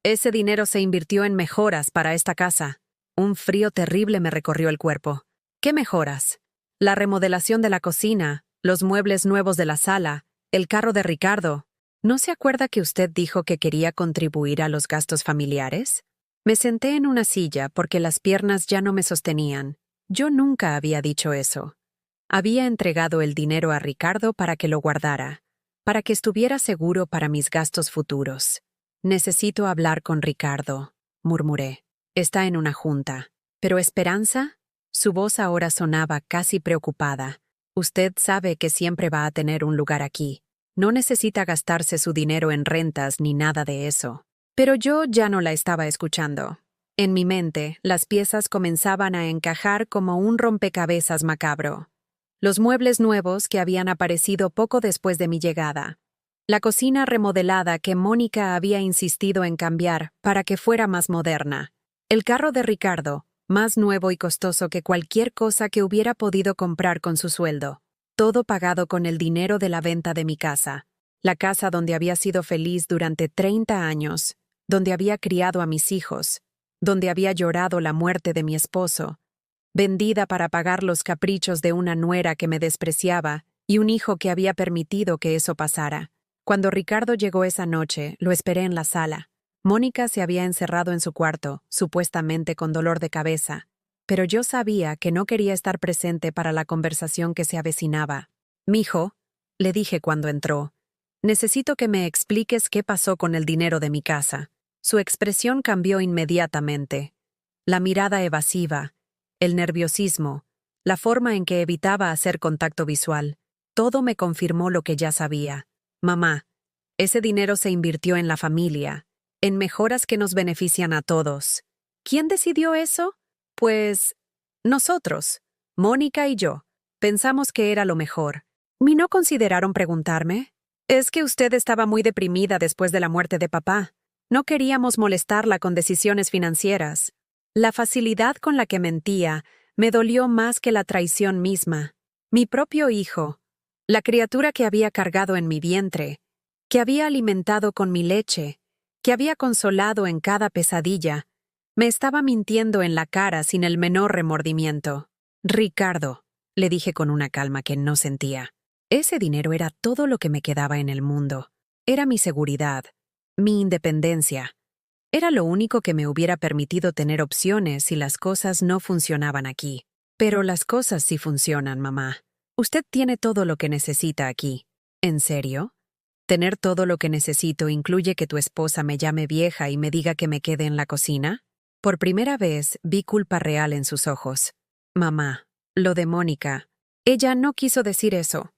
Ese dinero se invirtió en mejoras para esta casa. Un frío terrible me recorrió el cuerpo. ¿Qué mejoras? La remodelación de la cocina, los muebles nuevos de la sala, el carro de Ricardo. ¿No se acuerda que usted dijo que quería contribuir a los gastos familiares? Me senté en una silla porque las piernas ya no me sostenían. Yo nunca había dicho eso. Había entregado el dinero a Ricardo para que lo guardara, para que estuviera seguro para mis gastos futuros. Necesito hablar con Ricardo, murmuré. Está en una junta. ¿Pero Esperanza? Su voz ahora sonaba casi preocupada. Usted sabe que siempre va a tener un lugar aquí. No necesita gastarse su dinero en rentas ni nada de eso. Pero yo ya no la estaba escuchando. En mi mente, las piezas comenzaban a encajar como un rompecabezas macabro. Los muebles nuevos que habían aparecido poco después de mi llegada. La cocina remodelada que Mónica había insistido en cambiar para que fuera más moderna. El carro de Ricardo, más nuevo y costoso que cualquier cosa que hubiera podido comprar con su sueldo. Todo pagado con el dinero de la venta de mi casa. La casa donde había sido feliz durante 30 años, donde había criado a mis hijos, donde había llorado la muerte de mi esposo, vendida para pagar los caprichos de una nuera que me despreciaba y un hijo que había permitido que eso pasara. Cuando Ricardo llegó esa noche, lo esperé en la sala. Mónica se había encerrado en su cuarto, supuestamente con dolor de cabeza, pero yo sabía que no quería estar presente para la conversación que se avecinaba. «Mijo», le dije cuando entró, «necesito que me expliques qué pasó con el dinero de mi casa». Su expresión cambió inmediatamente. La mirada evasiva, el nerviosismo, la forma en que evitaba hacer contacto visual, todo me confirmó lo que ya sabía. «Mamá», Ese dinero se invirtió en la familia, en mejoras que nos benefician a todos. ¿Quién decidió eso? Pues nosotros, Mónica y yo. Pensamos que era lo mejor. ¿Y no consideraron preguntarme? Es que usted estaba muy deprimida después de la muerte de papá. No queríamos molestarla con decisiones financieras. La facilidad con la que mentía me dolió más que la traición misma. Mi propio hijo, la criatura que había cargado en mi vientre, que había alimentado con mi leche, que había consolado en cada pesadilla, me estaba mintiendo en la cara sin el menor remordimiento. Ricardo, le dije con una calma que no sentía. Ese dinero era todo lo que me quedaba en el mundo. Era mi seguridad, mi independencia. Era lo único que me hubiera permitido tener opciones si las cosas no funcionaban aquí. Pero las cosas sí funcionan, mamá. Usted tiene todo lo que necesita aquí. ¿En serio? ¿Tener todo lo que necesito incluye que tu esposa me llame vieja y me diga que me quede en la cocina? Por primera vez vi culpa real en sus ojos. Mamá, lo de Mónica. Ella no quiso decir eso.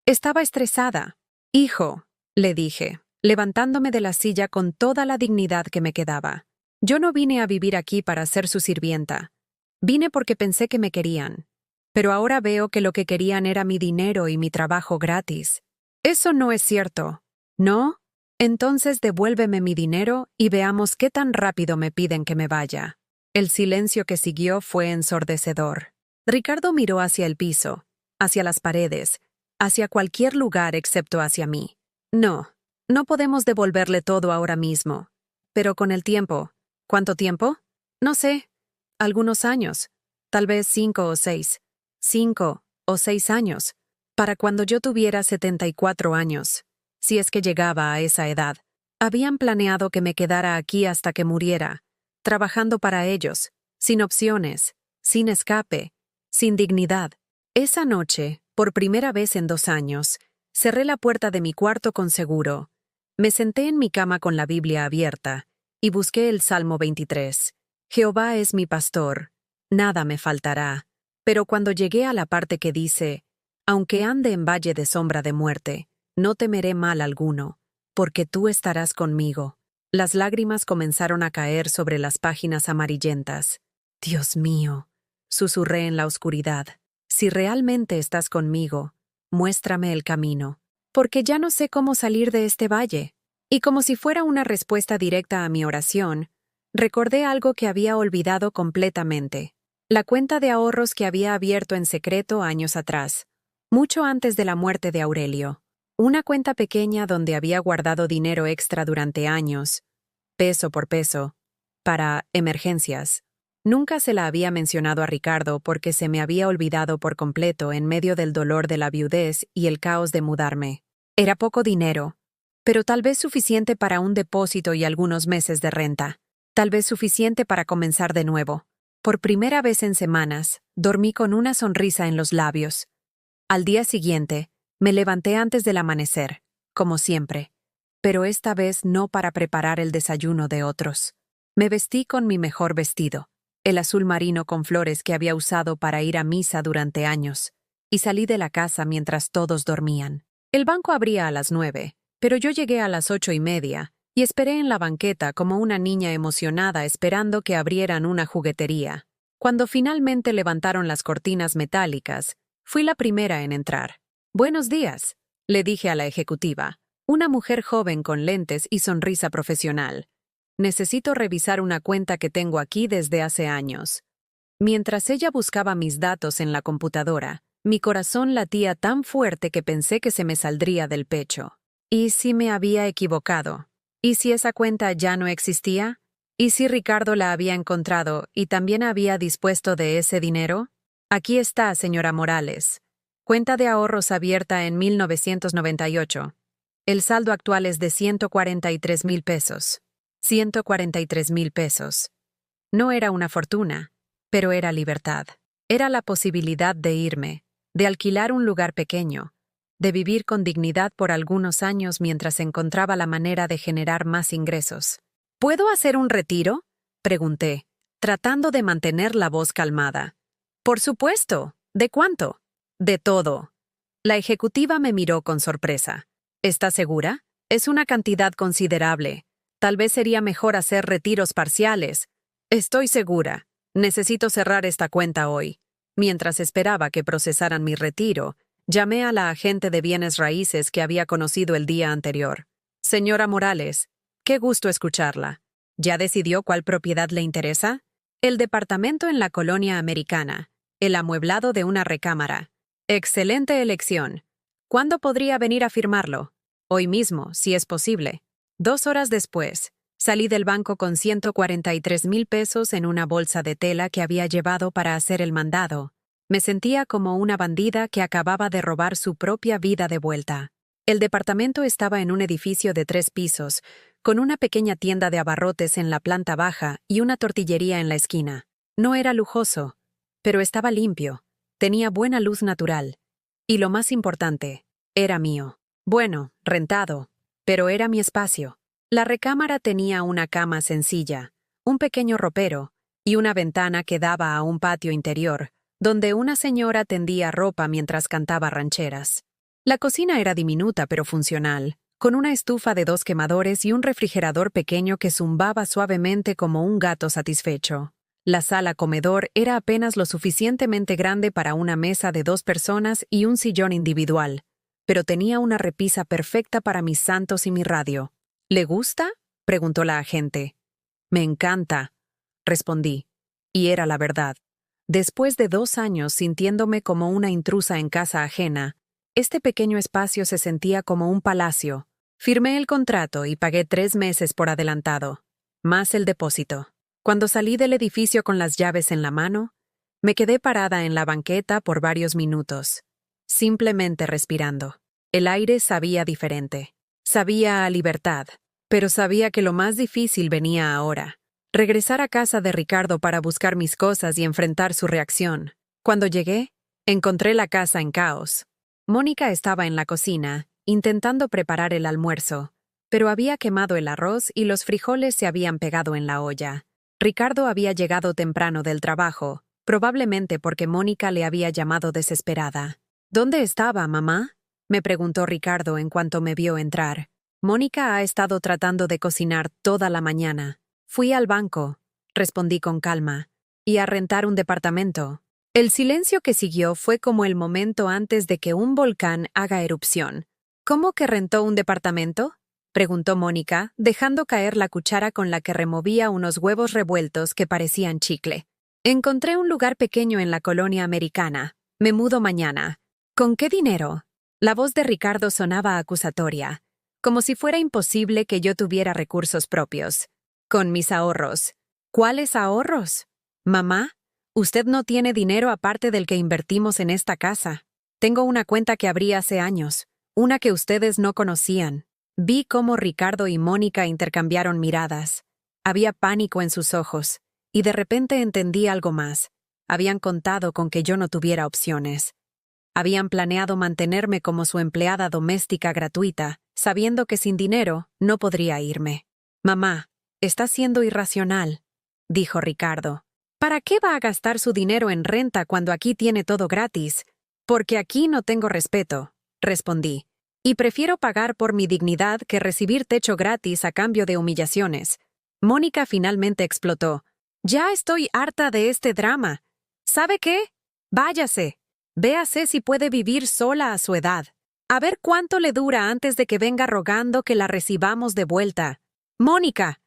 Estaba estresada. Hijo, le dije, levantándome de la silla con toda la dignidad que me quedaba. Yo no vine a vivir aquí para ser su sirvienta. Vine porque pensé que me querían. Pero ahora veo que lo que querían era mi dinero y mi trabajo gratis. Eso no es cierto. ¿No? Entonces devuélveme mi dinero y veamos qué tan rápido me piden que me vaya. El silencio que siguió fue ensordecedor. Ricardo miró hacia el piso, hacia las paredes, hacia cualquier lugar excepto hacia mí. No, no podemos devolverle todo ahora mismo. Pero con el tiempo. ¿Cuánto tiempo? No sé. Algunos años. Tal vez 5 o 6. 5 o 6 años. Para cuando yo tuviera 74 años. Si es que llegaba a esa edad. Habían planeado que me quedara aquí hasta que muriera, trabajando para ellos, sin opciones, sin escape, sin dignidad. Esa noche, por primera vez en 2 años, cerré la puerta de mi cuarto con seguro. Me senté en mi cama con la Biblia abierta y busqué el Salmo 23. Jehová es mi pastor, nada me faltará. Pero cuando llegué a la parte que dice, aunque ande en valle de sombra de muerte, no temeré mal alguno, porque tú estarás conmigo. Las lágrimas comenzaron a caer sobre las páginas amarillentas. Dios mío, susurré en la oscuridad, si realmente estás conmigo, muéstrame el camino, porque ya no sé cómo salir de este valle. Y como si fuera una respuesta directa a mi oración, recordé algo que había olvidado completamente. La cuenta de ahorros que había abierto en secreto años atrás, mucho antes de la muerte de Aurelio. Una cuenta pequeña donde había guardado dinero extra durante años, peso por peso, para emergencias. Nunca se la había mencionado a Ricardo porque se me había olvidado por completo en medio del dolor de la viudez y el caos de mudarme. Era poco dinero, pero tal vez suficiente para un depósito y algunos meses de renta. Tal vez suficiente para comenzar de nuevo. Por primera vez en semanas, dormí con una sonrisa en los labios. Al día siguiente, me levanté antes del amanecer, como siempre, pero esta vez no para preparar el desayuno de otros. Me vestí con mi mejor vestido, el azul marino con flores que había usado para ir a misa durante años, y salí de la casa mientras todos dormían. El banco abría a las 9, pero yo llegué a las 8:30 y esperé en la banqueta como una niña emocionada esperando que abrieran una juguetería. Cuando finalmente levantaron las cortinas metálicas, fui la primera en entrar. «Buenos días», le dije a la ejecutiva, una mujer joven con lentes y sonrisa profesional. «Necesito revisar una cuenta que tengo aquí desde hace años». Mientras ella buscaba mis datos en la computadora, mi corazón latía tan fuerte que pensé que se me saldría del pecho. ¿Y si me había equivocado? ¿Y si esa cuenta ya no existía? ¿Y si Ricardo la había encontrado y también había dispuesto de ese dinero? Aquí está, señora Morales. Cuenta de ahorros abierta en 1998. El saldo actual es de 143,000 pesos. 143,000 pesos. No era una fortuna, pero era libertad. Era la posibilidad de irme, de alquilar un lugar pequeño, de vivir con dignidad por algunos años mientras encontraba la manera de generar más ingresos. ¿Puedo hacer un retiro?, pregunté, tratando de mantener la voz calmada. Por supuesto. ¿De cuánto? De todo. La ejecutiva me miró con sorpresa. ¿Está segura? Es una cantidad considerable. Tal vez sería mejor hacer retiros parciales. Estoy segura. Necesito cerrar esta cuenta hoy. Mientras esperaba que procesaran mi retiro, llamé a la agente de bienes raíces que había conocido el día anterior. Señora Morales, qué gusto escucharla. ¿Ya decidió cuál propiedad le interesa? El departamento en la colonia americana. El amueblado de una recámara. Excelente elección. ¿Cuándo podría venir a firmarlo? Hoy mismo, si es posible. 2 horas después, salí del banco con 143,000 pesos en una bolsa de tela que había llevado para hacer el mandado. Me sentía como una bandida que acababa de robar su propia vida de vuelta. El departamento estaba en un edificio de 3 pisos, con una pequeña tienda de abarrotes en la planta baja y una tortillería en la esquina. No era lujoso, pero estaba limpio, tenía buena luz natural. Y lo más importante, era mío. Bueno, rentado, pero era mi espacio. La recámara tenía una cama sencilla, un pequeño ropero y una ventana que daba a un patio interior, donde una señora tendía ropa mientras cantaba rancheras. La cocina era diminuta pero funcional, con una estufa de 2 quemadores y un refrigerador pequeño que zumbaba suavemente como un gato satisfecho. La sala comedor era apenas lo suficientemente grande para una mesa de 2 personas y un sillón individual, pero tenía una repisa perfecta para mis santos y mi radio. ¿Le gusta?, preguntó la agente. Me encanta, respondí, y era la verdad. Después de 2 años sintiéndome como una intrusa en casa ajena, este pequeño espacio se sentía como un palacio. Firmé el contrato y pagué 3 meses por adelantado, más el depósito. Cuando salí del edificio con las llaves en la mano, me quedé parada en la banqueta por varios minutos, simplemente respirando. El aire sabía diferente. Sabía a libertad, pero sabía que lo más difícil venía ahora. Regresar a casa de Ricardo para buscar mis cosas y enfrentar su reacción. Cuando llegué, encontré la casa en caos. Mónica estaba en la cocina, intentando preparar el almuerzo, pero había quemado el arroz y los frijoles se habían pegado en la olla. Ricardo había llegado temprano del trabajo, probablemente porque Mónica le había llamado desesperada. ¿Dónde estaba, mamá?, me preguntó Ricardo en cuanto me vio entrar. Mónica ha estado tratando de cocinar toda la mañana. Fui al banco, respondí con calma, y a rentar un departamento. El silencio que siguió fue como el momento antes de que un volcán haga erupción. ¿Cómo que rentó un departamento?, preguntó Mónica, dejando caer la cuchara con la que removía unos huevos revueltos que parecían chicle. Encontré un lugar pequeño en la colonia americana. Me mudo mañana. ¿Con qué dinero? La voz de Ricardo sonaba acusatoria, como si fuera imposible que yo tuviera recursos propios. Con mis ahorros. ¿Cuáles ahorros? Mamá, usted no tiene dinero aparte del que invertimos en esta casa. Tengo una cuenta que abrí hace años, una que ustedes no conocían. Vi cómo Ricardo y Mónica intercambiaron miradas. Había pánico en sus ojos, y de repente entendí algo más. Habían contado con que yo no tuviera opciones. Habían planeado mantenerme como su empleada doméstica gratuita, sabiendo que sin dinero no podría irme. Mamá, está siendo irracional, dijo Ricardo. ¿Para qué va a gastar su dinero en renta cuando aquí tiene todo gratis? Porque aquí no tengo respeto, respondí. Y prefiero pagar por mi dignidad que recibir techo gratis a cambio de humillaciones. Mónica finalmente explotó. Ya estoy harta de este drama. ¿Sabe qué? Váyase. Véase si puede vivir sola a su edad. A ver cuánto le dura antes de que venga rogando que la recibamos de vuelta. ¡Mónica!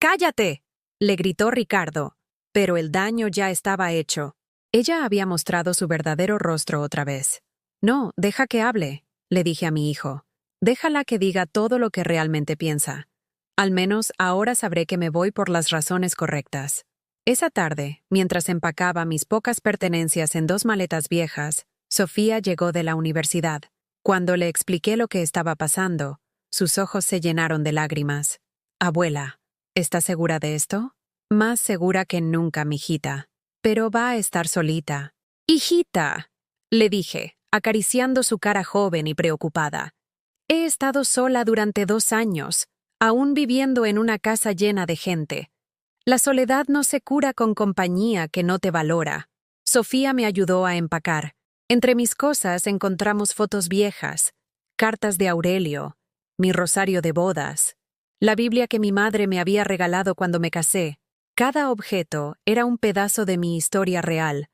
¡Cállate!, le gritó Ricardo. Pero el daño ya estaba hecho. Ella había mostrado su verdadero rostro otra vez. No, deja que hable, le dije a mi hijo. Déjala que diga todo lo que realmente piensa. Al menos ahora sabré que me voy por las razones correctas. Esa tarde, mientras empacaba mis pocas pertenencias en 2 maletas viejas, Sofía llegó de la universidad. Cuando le expliqué lo que estaba pasando, sus ojos se llenaron de lágrimas. Abuela, ¿está segura de esto? Más segura que nunca, mijita. Pero va a estar solita. Hijita, le dije, acariciando su cara joven y preocupada. He estado sola durante 2 años, aún viviendo en una casa llena de gente. La soledad no se cura con compañía que no te valora. Sofía me ayudó a empacar. Entre mis cosas encontramos fotos viejas, cartas de Aurelio, mi rosario de bodas, la Biblia que mi madre me había regalado cuando me casé. Cada objeto era un pedazo de mi historia real,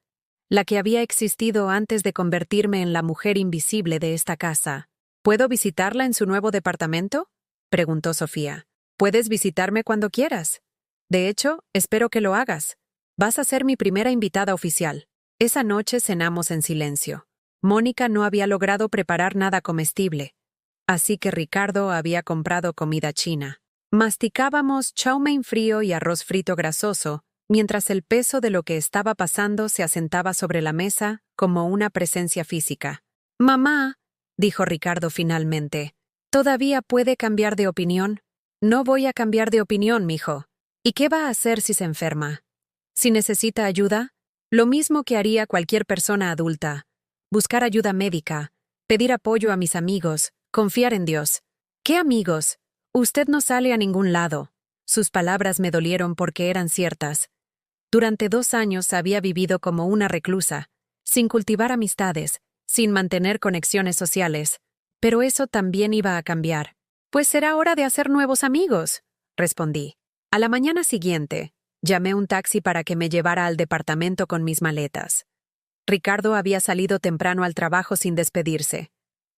la que había existido antes de convertirme en la mujer invisible de esta casa. ¿Puedo visitarla en su nuevo departamento?, preguntó Sofía. Puedes visitarme cuando quieras. De hecho, espero que lo hagas. Vas a ser mi primera invitada oficial. Esa noche cenamos en silencio. Mónica no había logrado preparar nada comestible, así que Ricardo había comprado comida china. Masticábamos chow mein frío y arroz frito grasoso, mientras el peso de lo que estaba pasando se asentaba sobre la mesa como una presencia física. «Mamá», dijo Ricardo finalmente, «¿todavía puede cambiar de opinión?» «No voy a cambiar de opinión, mijo. ¿Y qué va a hacer si se enferma? Si necesita ayuda, lo mismo que haría cualquier persona adulta. Buscar ayuda médica, pedir apoyo a mis amigos, confiar en Dios». «¿Qué amigos? Usted no sale a ningún lado». Sus palabras me dolieron porque eran ciertas. Durante 2 años había vivido como una reclusa, sin cultivar amistades, sin mantener conexiones sociales. Pero eso también iba a cambiar. «Pues será hora de hacer nuevos amigos», respondí. A la mañana siguiente, llamé un taxi para que me llevara al departamento con mis maletas. Ricardo había salido temprano al trabajo sin despedirse.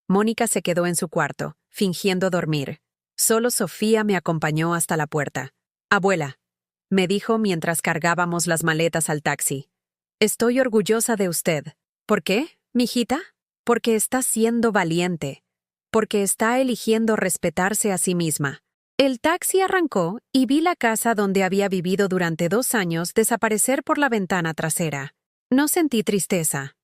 Mónica se quedó en su cuarto, fingiendo dormir. Solo Sofía me acompañó hasta la puerta. «Abuela», me dijo mientras cargábamos las maletas al taxi, «estoy orgullosa de usted». «¿Por qué, mijita?» «Porque está siendo valiente. Porque está eligiendo respetarse a sí misma». El taxi arrancó y vi la casa donde había vivido durante 2 años desaparecer por la ventana trasera. No sentí tristeza.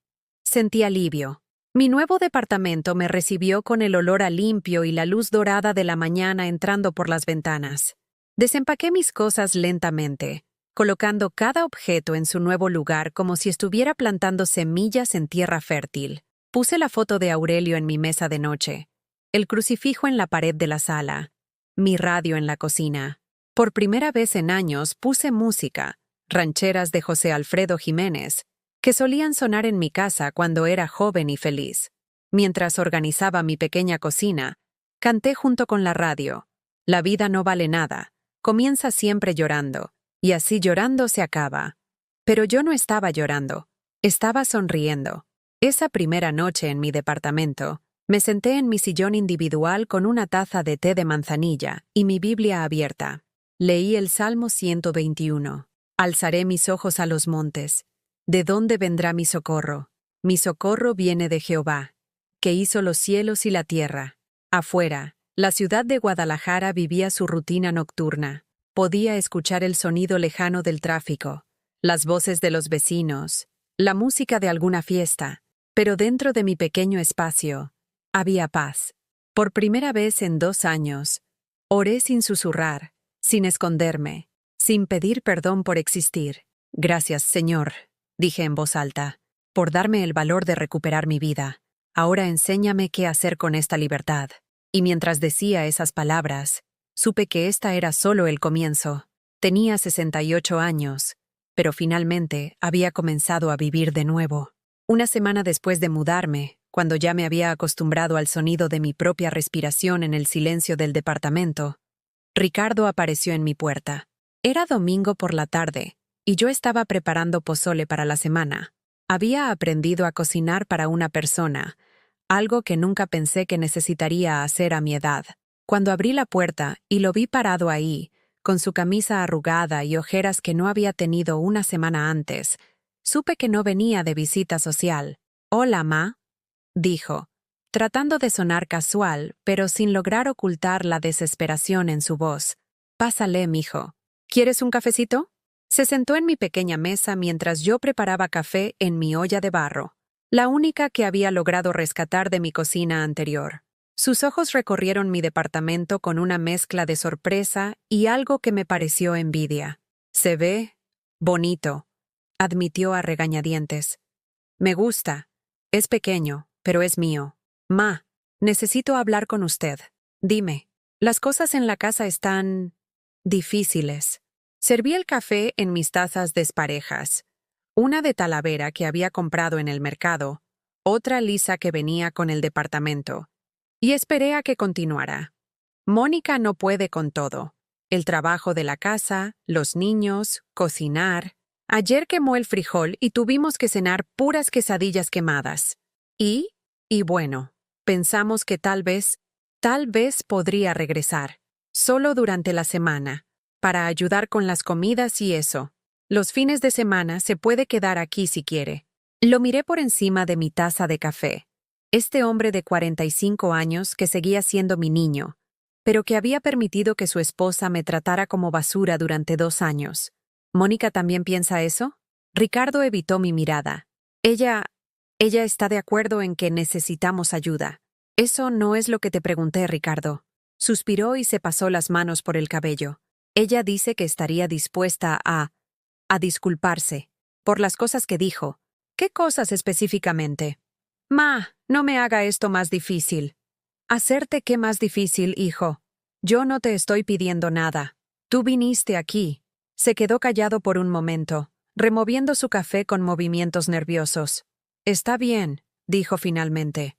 Sentí alivio. Mi nuevo departamento me recibió con el olor a limpio y la luz dorada de la mañana entrando por las ventanas. Desempaqué mis cosas lentamente, colocando cada objeto en su nuevo lugar como si estuviera plantando semillas en tierra fértil. Puse la foto de Aurelio en mi mesa de noche, el crucifijo en la pared de la sala, mi radio en la cocina. Por primera vez en años puse música, rancheras de José Alfredo Jiménez, que solían sonar en mi casa cuando era joven y feliz. Mientras organizaba mi pequeña cocina, canté junto con la radio. La vida no vale nada, comienza siempre llorando, y así llorando se acaba. Pero yo no estaba llorando, estaba sonriendo. Esa primera noche en mi departamento, me senté en mi sillón individual con una taza de té de manzanilla y mi Biblia abierta. Leí el Salmo 121. Alzaré mis ojos a los montes. ¿De dónde vendrá mi socorro? Mi socorro viene de Jehová, que hizo los cielos y la tierra. Afuera, la ciudad de Guadalajara vivía su rutina nocturna. Podía escuchar el sonido lejano del tráfico, las voces de los vecinos, la música de alguna fiesta. Pero dentro de mi pequeño espacio, había paz. Por primera vez en 2 años, oré sin susurrar, sin esconderme, sin pedir perdón por existir. «Gracias, Señor», dije en voz alta, «por darme el valor de recuperar mi vida. Ahora enséñame qué hacer con esta libertad». Y mientras decía esas palabras, supe que esta era solo el comienzo. Tenía 68 años, pero finalmente había comenzado a vivir de nuevo. Una semana después de mudarme, cuando ya me había acostumbrado al sonido de mi propia respiración en el silencio del departamento, Ricardo apareció en mi puerta. Era domingo por la tarde, y yo estaba preparando pozole para la semana. Había aprendido a cocinar para una persona, algo que nunca pensé que necesitaría hacer a mi edad. Cuando abrí la puerta y lo vi parado ahí, con su camisa arrugada y ojeras que no había tenido una semana antes, supe que no venía de visita social. «Hola, ma», dijo, tratando de sonar casual, pero sin lograr ocultar la desesperación en su voz. «Pásale, mijo. ¿Quieres un cafecito?» Se sentó en mi pequeña mesa mientras yo preparaba café en mi olla de barro, la única que había logrado rescatar de mi cocina anterior. Sus ojos recorrieron mi departamento con una mezcla de sorpresa y algo que me pareció envidia. «Se ve bonito», admitió a regañadientes. «Me gusta. Es pequeño, pero es mío. Ma, necesito hablar con usted. Dime, las cosas en la casa están difíciles». Serví el café en mis tazas desparejas, una de Talavera que había comprado en el mercado, otra lisa que venía con el departamento, y esperé a que continuara. Mónica no puede con todo. El trabajo de la casa, los niños, cocinar. Ayer quemó el frijol y tuvimos que cenar puras quesadillas quemadas. Y bueno, pensamos que tal vez podría regresar, solo durante la semana, para ayudar con las comidas y eso. Los fines de semana se puede quedar aquí si quiere. Lo miré por encima de mi taza de café. Este hombre de 45 años que seguía siendo mi niño, pero que había permitido que su esposa me tratara como basura durante 2 años. ¿Mónica también piensa eso? Ricardo evitó mi mirada. Ella está de acuerdo en que necesitamos ayuda. Eso no es lo que te pregunté, Ricardo. Suspiró y se pasó las manos por el cabello. Ella dice que estaría dispuesta a disculparse por las cosas que dijo. ¿Qué cosas específicamente? Ma, no me haga esto más difícil. ¿Hacerte qué más difícil, hijo? Yo no te estoy pidiendo nada. Tú viniste aquí. Se quedó callado por un momento, removiendo su café con movimientos nerviosos. Está bien, dijo finalmente.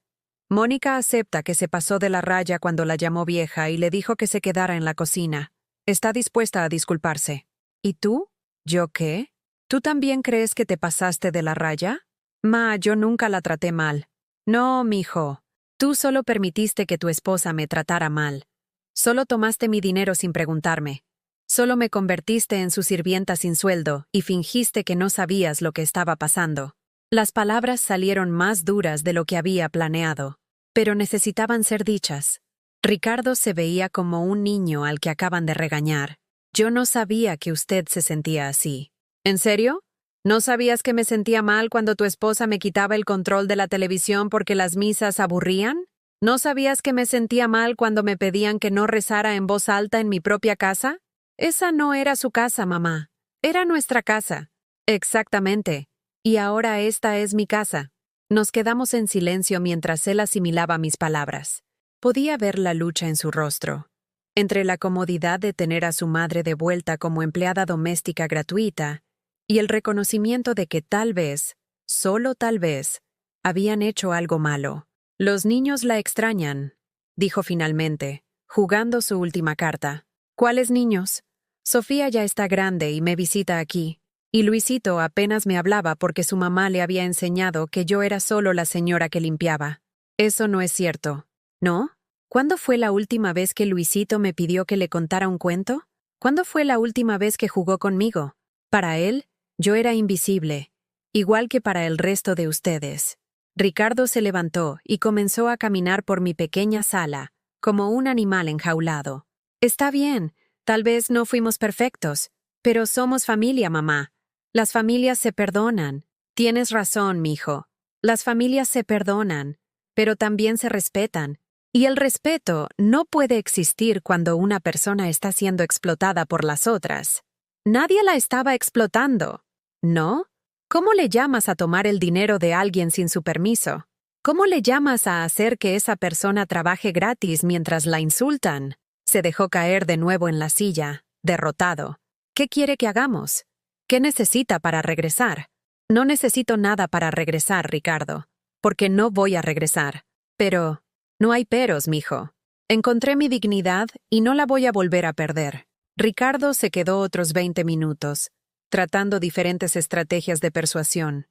Mónica acepta que se pasó de la raya cuando la llamó vieja y le dijo que se quedara en la cocina. Está dispuesta a disculparse. ¿Y tú? ¿Yo qué? ¿Tú también crees que te pasaste de la raya? Ma, yo nunca la traté mal. No, mijo. Tú solo permitiste que tu esposa me tratara mal. Solo tomaste mi dinero sin preguntarme. Solo me convertiste en su sirvienta sin sueldo y fingiste que no sabías lo que estaba pasando. Las palabras salieron más duras de lo que había planeado, pero necesitaban ser dichas. Ricardo se veía como un niño al que acaban de regañar. Yo no sabía que usted se sentía así. ¿En serio? ¿No sabías que me sentía mal cuando tu esposa me quitaba el control de la televisión porque las misas aburrían? ¿No sabías que me sentía mal cuando me pedían que no rezara en voz alta en mi propia casa? Esa no era su casa, mamá. Era nuestra casa. Exactamente. Y ahora esta es mi casa. Nos quedamos en silencio mientras él asimilaba mis palabras. Podía ver la lucha en su rostro. Entre la comodidad de tener a su madre de vuelta como empleada doméstica gratuita y el reconocimiento de que tal vez, solo tal vez, habían hecho algo malo. Los niños la extrañan, dijo finalmente, jugando su última carta. ¿Cuáles niños? Sofía ya está grande y me visita aquí. Y Luisito apenas me hablaba porque su mamá le había enseñado que yo era solo la señora que limpiaba. Eso no es cierto. ¿No? ¿Cuándo fue la última vez que Luisito me pidió que le contara un cuento? ¿Cuándo fue la última vez que jugó conmigo? Para él, yo era invisible, igual que para el resto de ustedes. Ricardo se levantó y comenzó a caminar por mi pequeña sala, como un animal enjaulado. Está bien, tal vez no fuimos perfectos, pero somos familia, mamá. Las familias se perdonan. Tienes razón, mijo. Las familias se perdonan, pero también se respetan. Y el respeto no puede existir cuando una persona está siendo explotada por las otras. Nadie la estaba explotando, ¿no? ¿Cómo le llamas a tomar el dinero de alguien sin su permiso? ¿Cómo le llamas a hacer que esa persona trabaje gratis mientras la insultan? Se dejó caer de nuevo en la silla, derrotado. ¿Qué quiere que hagamos? ¿Qué necesita para regresar? No necesito nada para regresar, Ricardo, porque no voy a regresar. Pero no hay peros, mijo. Encontré mi dignidad y no la voy a volver a perder. Ricardo se quedó otros 20 minutos, tratando diferentes estrategias de persuasión.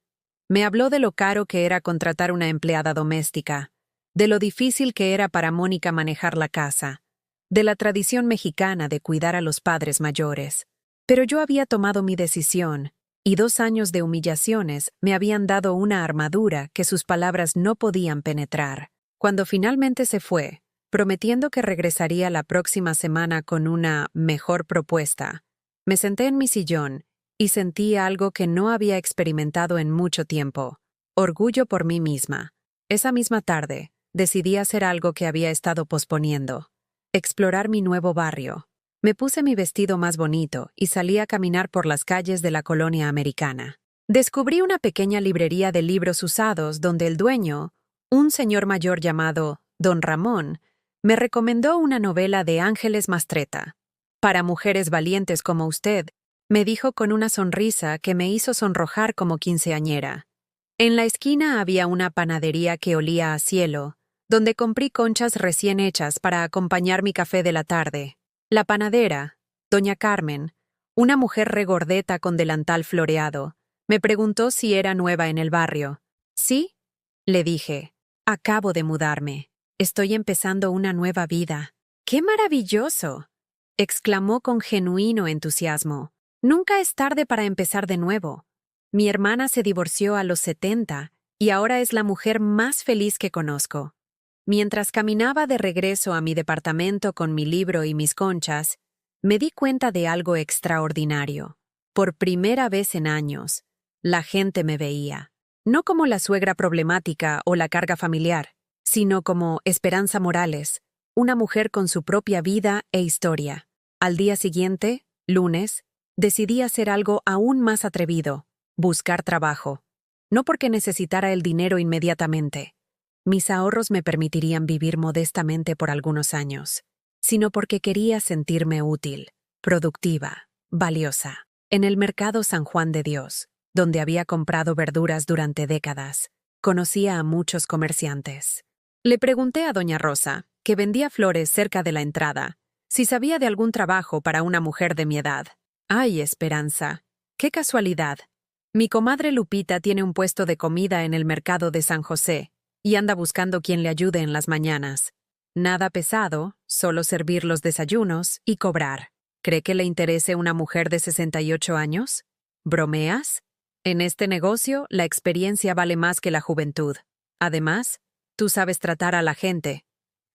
Me habló de lo caro que era contratar una empleada doméstica, de lo difícil que era para Mónica manejar la casa, de la tradición mexicana de cuidar a los padres mayores. Pero yo había tomado mi decisión, y 2 años de humillaciones me habían dado una armadura que sus palabras no podían penetrar. Cuando finalmente se fue, prometiendo que regresaría la próxima semana con una mejor propuesta, me senté en mi sillón y sentí algo que no había experimentado en mucho tiempo: orgullo por mí misma. Esa misma tarde, decidí hacer algo que había estado posponiendo: explorar mi nuevo barrio. Me puse mi vestido más bonito y salí a caminar por las calles de la colonia americana. Descubrí una pequeña librería de libros usados donde el dueño, un señor mayor llamado Don Ramón, me recomendó una novela de Ángeles Mastretta. Para mujeres valientes como usted, me dijo con una sonrisa que me hizo sonrojar como quinceañera. En la esquina había una panadería que olía a cielo, donde compré conchas recién hechas para acompañar mi café de la tarde. La panadera, doña Carmen, una mujer regordeta con delantal floreado, me preguntó si era nueva en el barrio. ¿Sí? Le dije. Acabo de mudarme. Estoy empezando una nueva vida. ¡Qué maravilloso!, exclamó con genuino entusiasmo. Nunca es tarde para empezar de nuevo. Mi hermana se divorció a los 70 y ahora es la mujer más feliz que conozco. Mientras caminaba de regreso a mi departamento con mi libro y mis conchas, me di cuenta de algo extraordinario. Por primera vez en años, la gente me veía, no como la suegra problemática o la carga familiar, sino como Esperanza Morales, una mujer con su propia vida e historia. Al día siguiente, lunes, decidí hacer algo aún más atrevido: buscar trabajo. No porque necesitara el dinero inmediatamente. Mis ahorros me permitirían vivir modestamente por algunos años, sino porque quería sentirme útil, productiva, valiosa. En el mercado San Juan de Dios, donde había comprado verduras durante décadas, conocía a muchos comerciantes. Le pregunté a doña Rosa, que vendía flores cerca de la entrada, si sabía de algún trabajo para una mujer de mi edad. ¡Ay, Esperanza! ¡Qué casualidad! Mi comadre Lupita tiene un puesto de comida en el mercado de San José y anda buscando quien le ayude en las mañanas. Nada pesado, solo servir los desayunos y cobrar. ¿Cree que le interese una mujer de 68 años? ¿Bromeas? En este negocio, la experiencia vale más que la juventud. Además, tú sabes tratar a la gente.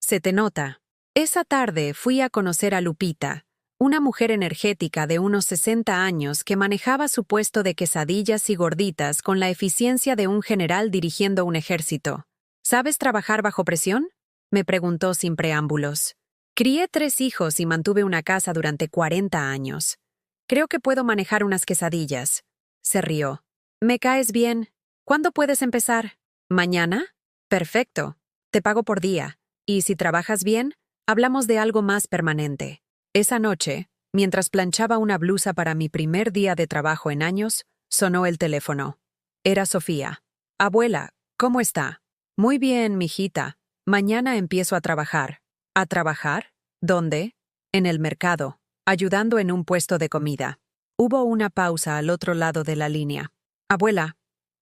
Se te nota. Esa tarde fui a conocer a Lupita, una mujer energética de unos 60 años que manejaba su puesto de quesadillas y gorditas con la eficiencia de un general dirigiendo un ejército. ¿Sabes trabajar bajo presión?, me preguntó sin preámbulos. Crié 3 hijos y mantuve una casa durante 40 años. Creo que puedo manejar unas quesadillas. Se rió. ¿Me caes bien? ¿Cuándo puedes empezar? ¿Mañana? Perfecto. Te pago por día. Y si trabajas bien, hablamos de algo más permanente. Esa noche, mientras planchaba una blusa para mi primer día de trabajo en años, sonó el teléfono. Era Sofía. Abuela, ¿cómo está? Muy bien, mijita. Mañana empiezo a trabajar. ¿A trabajar? ¿Dónde? En el mercado, ayudando en un puesto de comida. Hubo una pausa al otro lado de la línea. Abuela,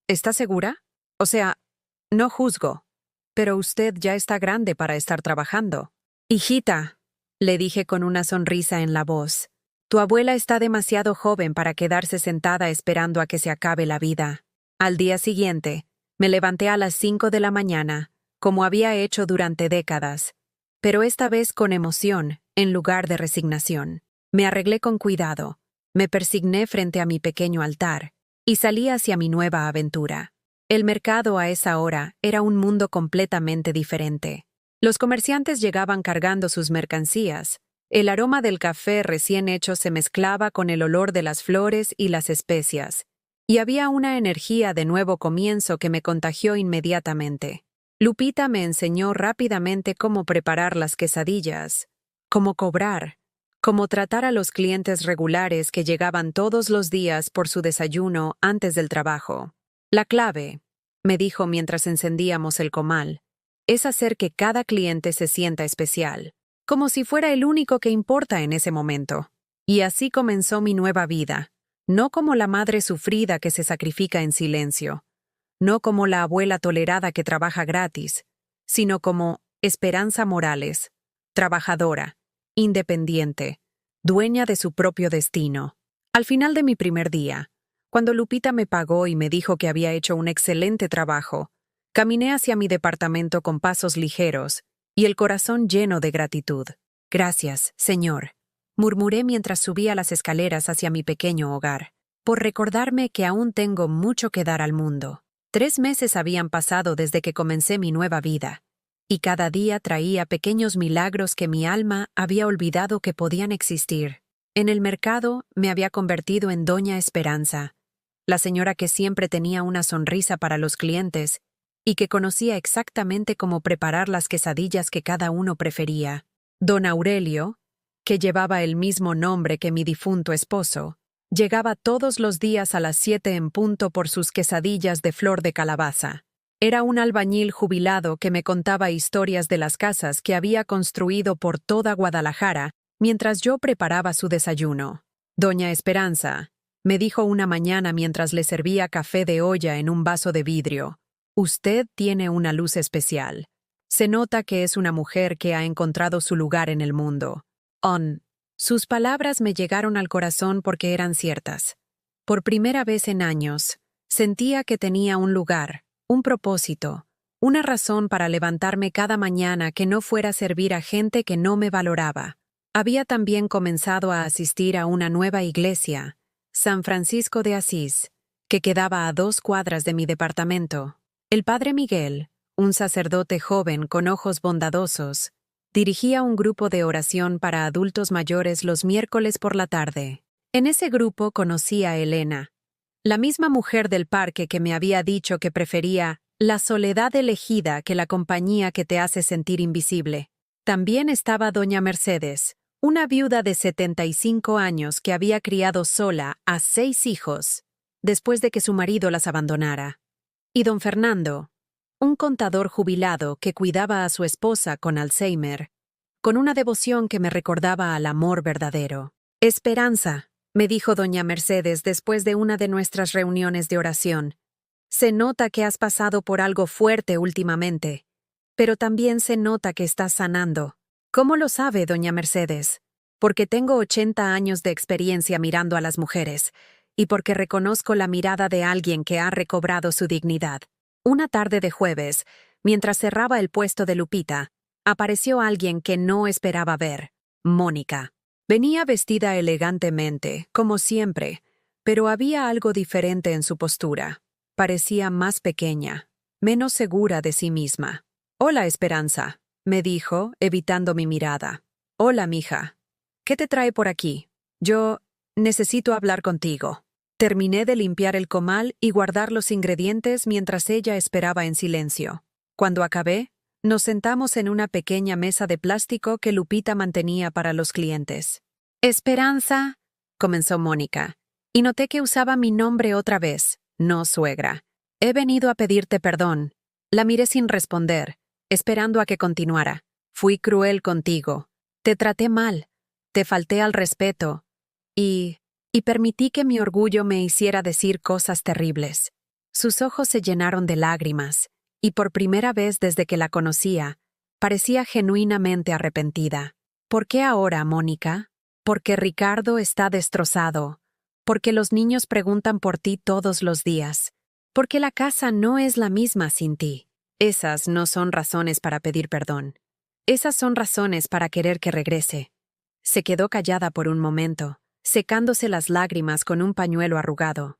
¿está segura? O sea, no juzgo, pero usted ya está grande para estar trabajando. Hijita, le dije con una sonrisa en la voz, tu abuela está demasiado joven para quedarse sentada esperando a que se acabe la vida. Al día siguiente, me levanté a las 5 de la mañana, como había hecho durante décadas, pero esta vez con emoción, en lugar de resignación. Me arreglé con cuidado, me persigné frente a mi pequeño altar, y salí hacia mi nueva aventura. El mercado a esa hora era un mundo completamente diferente. Los comerciantes llegaban cargando sus mercancías. El aroma del café recién hecho se mezclaba con el olor de las flores y las especias, y había una energía de nuevo comienzo que me contagió inmediatamente. Lupita me enseñó rápidamente cómo preparar las quesadillas, cómo cobrar, cómo tratar a los clientes regulares que llegaban todos los días por su desayuno antes del trabajo. La clave, me dijo mientras encendíamos el comal, es hacer que cada cliente se sienta especial, como si fuera el único que importa en ese momento. Y así comenzó mi nueva vida, no como la madre sufrida que se sacrifica en silencio, no como la abuela tolerada que trabaja gratis, sino como Esperanza Morales, trabajadora, independiente, dueña de su propio destino. Al final de mi primer día, cuando Lupita me pagó y me dijo que había hecho un excelente trabajo, caminé hacia mi departamento con pasos ligeros y el corazón lleno de gratitud. Gracias, Señor, murmuré mientras subía las escaleras hacia mi pequeño hogar, por recordarme que aún tengo mucho que dar al mundo. 3 meses habían pasado desde que comencé mi nueva vida, y cada día traía pequeños milagros que mi alma había olvidado que podían existir. En el mercado me había convertido en Doña Esperanza, la señora que siempre tenía una sonrisa para los clientes y que conocía exactamente cómo preparar las quesadillas que cada uno prefería. Don Aurelio, que llevaba el mismo nombre que mi difunto esposo, llegaba todos los días a las 7 en punto por sus quesadillas de flor de calabaza. Era un albañil jubilado que me contaba historias de las casas que había construido por toda Guadalajara mientras yo preparaba su desayuno. Doña Esperanza, me dijo una mañana mientras le servía café de olla en un vaso de vidrio, usted tiene una luz especial. Se nota que es una mujer que ha encontrado su lugar en el mundo. Sus palabras me llegaron al corazón porque eran ciertas. Por primera vez en años, sentía que tenía un lugar, un propósito, una razón para levantarme cada mañana que no fuera servir a gente que no me valoraba. Había también comenzado a asistir a una nueva iglesia, San Francisco de Asís, que quedaba a 2 cuadras de mi departamento. El padre Miguel, un sacerdote joven con ojos bondadosos, dirigía un grupo de oración para adultos mayores los miércoles por la tarde. En ese grupo conocí a Elena, la misma mujer del parque que me había dicho que prefería la soledad elegida que la compañía que te hace sentir invisible. También estaba doña Mercedes, una viuda de 75 años que había criado sola a 6 hijos, después de que su marido las abandonara. Y don Fernando, un contador jubilado que cuidaba a su esposa con Alzheimer, con una devoción que me recordaba al amor verdadero. Esperanza, me dijo doña Mercedes después de una de nuestras reuniones de oración. Se nota que has pasado por algo fuerte últimamente, pero también se nota que estás sanando. ¿Cómo lo sabe, doña Mercedes? Porque tengo 80 años de experiencia mirando a las mujeres, y porque reconozco la mirada de alguien que ha recobrado su dignidad. Una tarde de jueves, mientras cerraba el puesto de Lupita, apareció alguien que no esperaba ver, Mónica. Venía vestida elegantemente, como siempre, pero había algo diferente en su postura. Parecía más pequeña, menos segura de sí misma. «Hola, Esperanza», me dijo, evitando mi mirada. «Hola, mija. ¿Qué te trae por aquí? Yo necesito hablar contigo». Terminé de limpiar el comal y guardar los ingredientes mientras ella esperaba en silencio. Cuando acabé, nos sentamos en una pequeña mesa de plástico que Lupita mantenía para los clientes. «Esperanza», comenzó Mónica, y noté que usaba mi nombre otra vez, no suegra. «He venido a pedirte perdón». La miré sin responder, esperando a que continuara. «Fui cruel contigo. Te traté mal. Te falté al respeto. Y permití que mi orgullo me hiciera decir cosas terribles». Sus ojos se llenaron de lágrimas, y por primera vez desde que la conocía, parecía genuinamente arrepentida. «¿Por qué ahora, Mónica?» «Porque Ricardo está destrozado. Porque los niños preguntan por ti todos los días. Porque la casa no es la misma sin ti». Esas no son razones para pedir perdón. Esas son razones para querer que regrese. Se quedó callada por un momento, secándose las lágrimas con un pañuelo arrugado.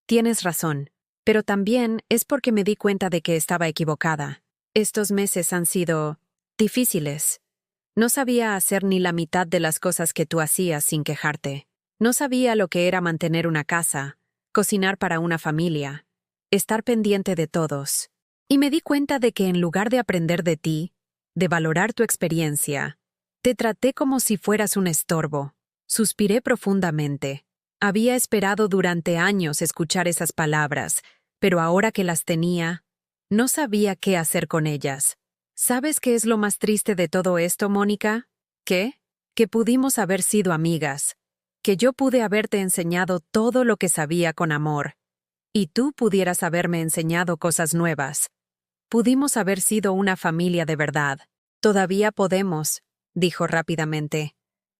«Tienes razón, pero también es porque me di cuenta de que estaba equivocada. Estos meses han sido difíciles. No sabía hacer ni la mitad de las cosas que tú hacías sin quejarte. No sabía lo que era mantener una casa, cocinar para una familia, estar pendiente de todos. Y me di cuenta de que en lugar de aprender de ti, de valorar tu experiencia, te traté como si fueras un estorbo». Suspiré profundamente. Había esperado durante años escuchar esas palabras, pero ahora que las tenía, no sabía qué hacer con ellas. ¿Sabes qué es lo más triste de todo esto, Mónica? ¿Qué? Que pudimos haber sido amigas, que yo pude haberte enseñado todo lo que sabía con amor, y tú pudieras haberme enseñado cosas nuevas. Pudimos haber sido una familia de verdad. «Todavía podemos», dijo rápidamente.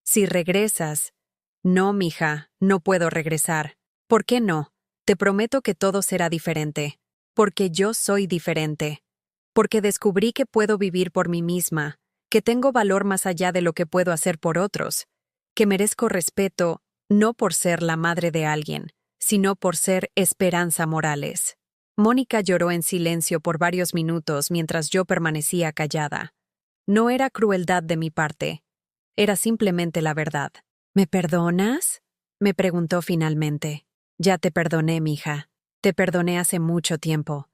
«Si regresas». «No, mija, no puedo regresar». «¿Por qué no? Te prometo que todo será diferente. Porque yo soy diferente. Porque descubrí que puedo vivir por mí misma, que tengo valor más allá de lo que puedo hacer por otros, que merezco respeto no por ser la madre de alguien, sino por ser Esperanza Morales». Mónica lloró en silencio por varios minutos mientras yo permanecía callada. No era crueldad de mi parte. Era simplemente la verdad. «¿Me perdonas?», me preguntó finalmente. «Ya te perdoné, mija. Te perdoné hace mucho tiempo.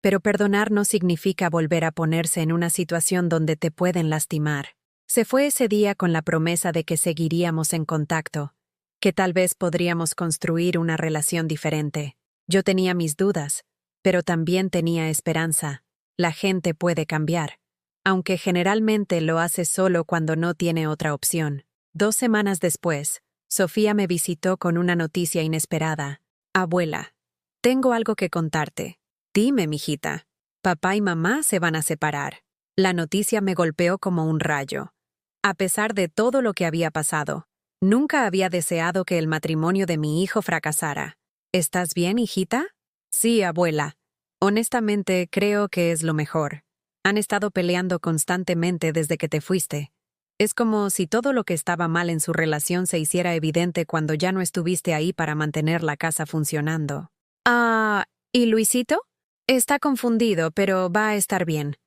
Pero perdonar no significa volver a ponerse en una situación donde te pueden lastimar». Se fue ese día con la promesa de que seguiríamos en contacto, que tal vez podríamos construir una relación diferente. Yo tenía mis dudas, pero también tenía esperanza. La gente puede cambiar, aunque generalmente lo hace solo cuando no tiene otra opción. 2 semanas después, Sofía me visitó con una noticia inesperada. Abuela, tengo algo que contarte. Dime, mijita. Papá y mamá se van a separar. La noticia me golpeó como un rayo. A pesar de todo lo que había pasado, nunca había deseado que el matrimonio de mi hijo fracasara. ¿Estás bien, hijita? Sí, abuela. Honestamente, creo que es lo mejor. Han estado peleando constantemente desde que te fuiste. Es como si todo lo que estaba mal en su relación se hiciera evidente cuando ya no estuviste ahí para mantener la casa funcionando. ¿Y Luisito? Está confundido, pero va a estar bien.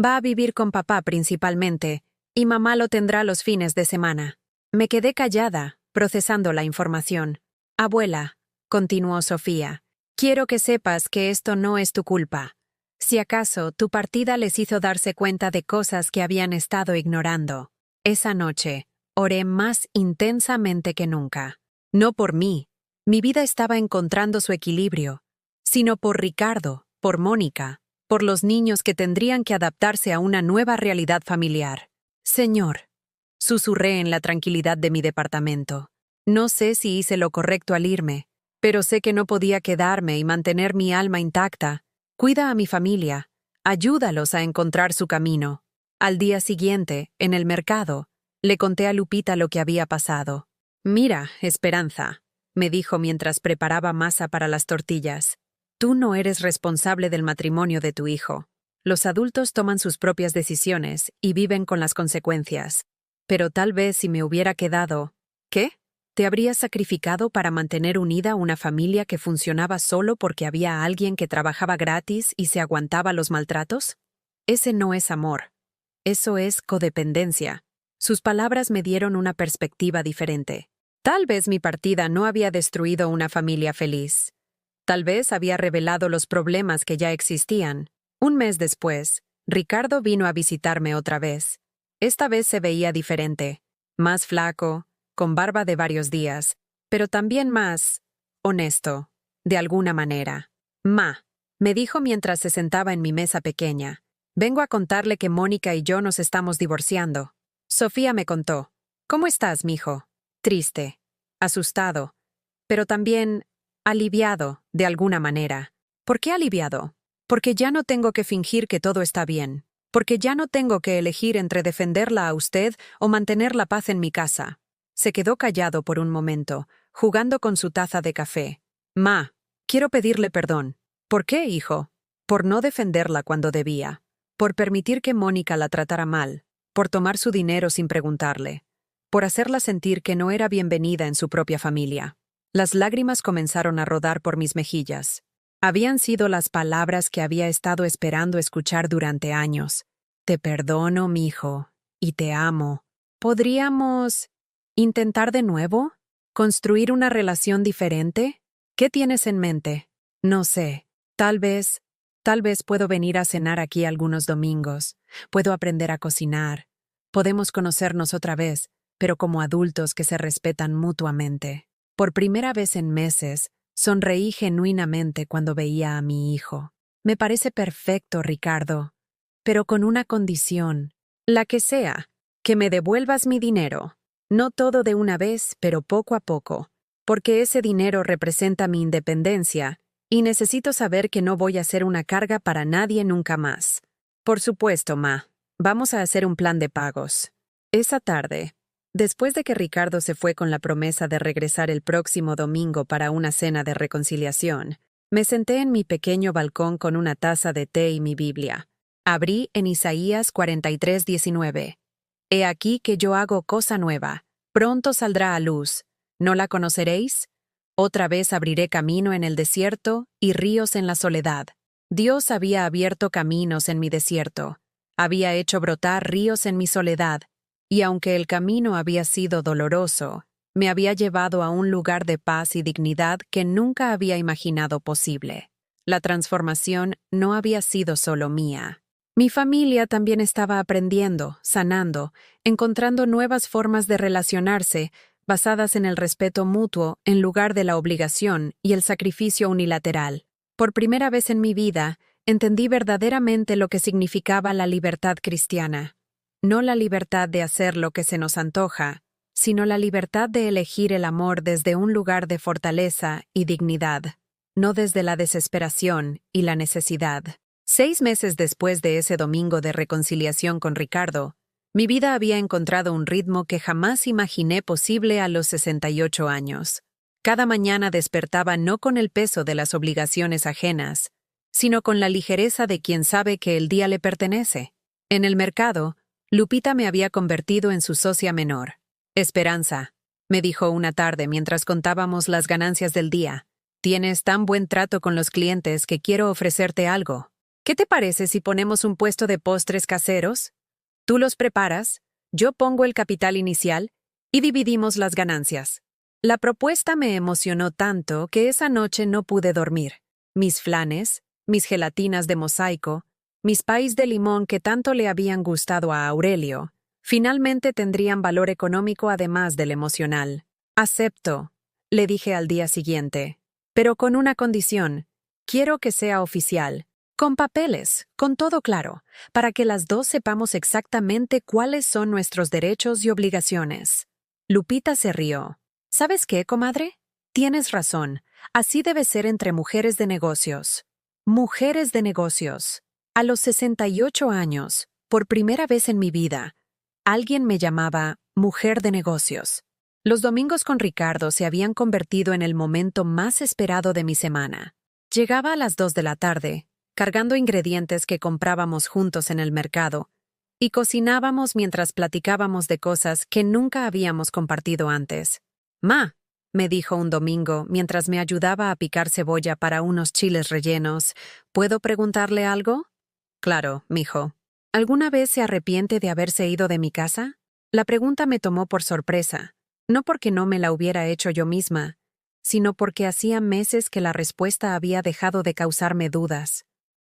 Va a vivir con papá principalmente, y mamá lo tendrá los fines de semana. Me quedé callada, procesando la información. Abuela, continuó Sofía, quiero que sepas que esto no es tu culpa. Si acaso, tu partida les hizo darse cuenta de cosas que habían estado ignorando. Esa noche, oré más intensamente que nunca. No por mí, mi vida estaba encontrando su equilibrio, sino por Ricardo, por Mónica, por los niños que tendrían que adaptarse a una nueva realidad familiar. Señor, susurré en la tranquilidad de mi departamento. No sé si hice lo correcto al irme, pero sé que no podía quedarme y mantener mi alma intacta. Cuida a mi familia, ayúdalos a encontrar su camino. Al día siguiente, en el mercado, le conté a Lupita lo que había pasado. Mira, Esperanza, me dijo mientras preparaba masa para las tortillas. Tú no eres responsable del matrimonio de tu hijo. Los adultos toman sus propias decisiones y viven con las consecuencias. Pero tal vez si me hubiera quedado... ¿Qué? ¿Te habrías sacrificado para mantener unida una familia que funcionaba solo porque había alguien que trabajaba gratis y se aguantaba los maltratos? Ese no es amor. Eso es codependencia. Sus palabras me dieron una perspectiva diferente. Tal vez mi partida no había destruido una familia feliz. Tal vez había revelado los problemas que ya existían. Un mes después, Ricardo vino a visitarme otra vez. Esta vez se veía diferente, más flaco, con barba de varios días, pero también más honesto, de alguna manera. Me dijo mientras se sentaba en mi mesa pequeña. Vengo a contarle que Mónica y yo nos estamos divorciando. Sofía me contó. ¿Cómo estás, mijo? Triste, asustado, pero también aliviado, de alguna manera. ¿Por qué aliviado? Porque ya no tengo que fingir que todo está bien. Porque ya no tengo que elegir entre defenderla a usted o mantener la paz en mi casa. Se quedó callado por un momento, jugando con su taza de café. Quiero pedirle perdón. ¿Por qué, hijo? Por no defenderla cuando debía. Por permitir que Mónica la tratara mal. Por tomar su dinero sin preguntarle. Por hacerla sentir que no era bienvenida en su propia familia. Las lágrimas comenzaron a rodar por mis mejillas. Habían sido las palabras que había estado esperando escuchar durante años. Te perdono, mijo, y te amo. ¿Podríamos intentar de nuevo? ¿Construir una relación diferente? ¿Qué tienes en mente? No sé. Tal vez puedo venir a cenar aquí algunos domingos. Puedo aprender a cocinar. Podemos conocernos otra vez, pero como adultos que se respetan mutuamente. Por primera vez en meses, sonreí genuinamente cuando veía a mi hijo. Me parece perfecto, Ricardo, pero con una condición. La que sea, que me devuelvas mi dinero. No todo de una vez, pero poco a poco, porque ese dinero representa mi independencia y necesito saber que no voy a ser una carga para nadie nunca más. Por supuesto, vamos a hacer un plan de pagos. Esa tarde, después de que Ricardo se fue con la promesa de regresar el próximo domingo para una cena de reconciliación, me senté en mi pequeño balcón con una taza de té y mi Biblia. Abrí en Isaías 43:19. He aquí que yo hago cosa nueva. Pronto saldrá a luz. ¿No la conoceréis? Otra vez abriré camino en el desierto y ríos en la soledad. Dios había abierto caminos en mi desierto. Había hecho brotar ríos en mi soledad. Y aunque el camino había sido doloroso, me había llevado a un lugar de paz y dignidad que nunca había imaginado posible. La transformación no había sido solo mía. Mi familia también estaba aprendiendo, sanando, encontrando nuevas formas de relacionarse, basadas en el respeto mutuo en lugar de la obligación y el sacrificio unilateral. Por primera vez en mi vida, entendí verdaderamente lo que significaba la libertad cristiana. No la libertad de hacer lo que se nos antoja, sino la libertad de elegir el amor desde un lugar de fortaleza y dignidad, no desde la desesperación y la necesidad. 6 meses después de ese domingo de reconciliación con Ricardo, mi vida había encontrado un ritmo que jamás imaginé posible a los 68 años. Cada mañana despertaba no con el peso de las obligaciones ajenas, sino con la ligereza de quien sabe que el día le pertenece. En el mercado, Lupita me había convertido en su socia menor. Esperanza, me dijo una tarde mientras contábamos las ganancias del día. Tienes tan buen trato con los clientes que quiero ofrecerte algo. ¿Qué te parece si ponemos un puesto de postres caseros? Tú los preparas, yo pongo el capital inicial y dividimos las ganancias. La propuesta me emocionó tanto que esa noche no pude dormir. Mis flanes, mis gelatinas de mosaico, mis país de limón que tanto le habían gustado a Aurelio, finalmente tendrían valor económico además del emocional. Acepto, le dije al día siguiente, pero con una condición. Quiero que sea oficial. Con papeles, con todo claro, para que las dos sepamos exactamente cuáles son nuestros derechos y obligaciones. Lupita se rió. ¿Sabes qué, comadre? Tienes razón. Así debe ser entre mujeres de negocios. Mujeres de negocios. A los 68 años, por primera vez en mi vida, alguien me llamaba mujer de negocios. Los domingos con Ricardo se habían convertido en el momento más esperado de mi semana. Llegaba a las 2 de la tarde, cargando ingredientes que comprábamos juntos en el mercado, y cocinábamos mientras platicábamos de cosas que nunca habíamos compartido antes. «Ma», me dijo un domingo mientras me ayudaba a picar cebolla para unos chiles rellenos, ¿puedo preguntarle algo? «Claro, mijo». ¿Alguna vez se arrepiente de haberse ido de mi casa? La pregunta me tomó por sorpresa, no porque no me la hubiera hecho yo misma, sino porque hacía meses que la respuesta había dejado de causarme dudas.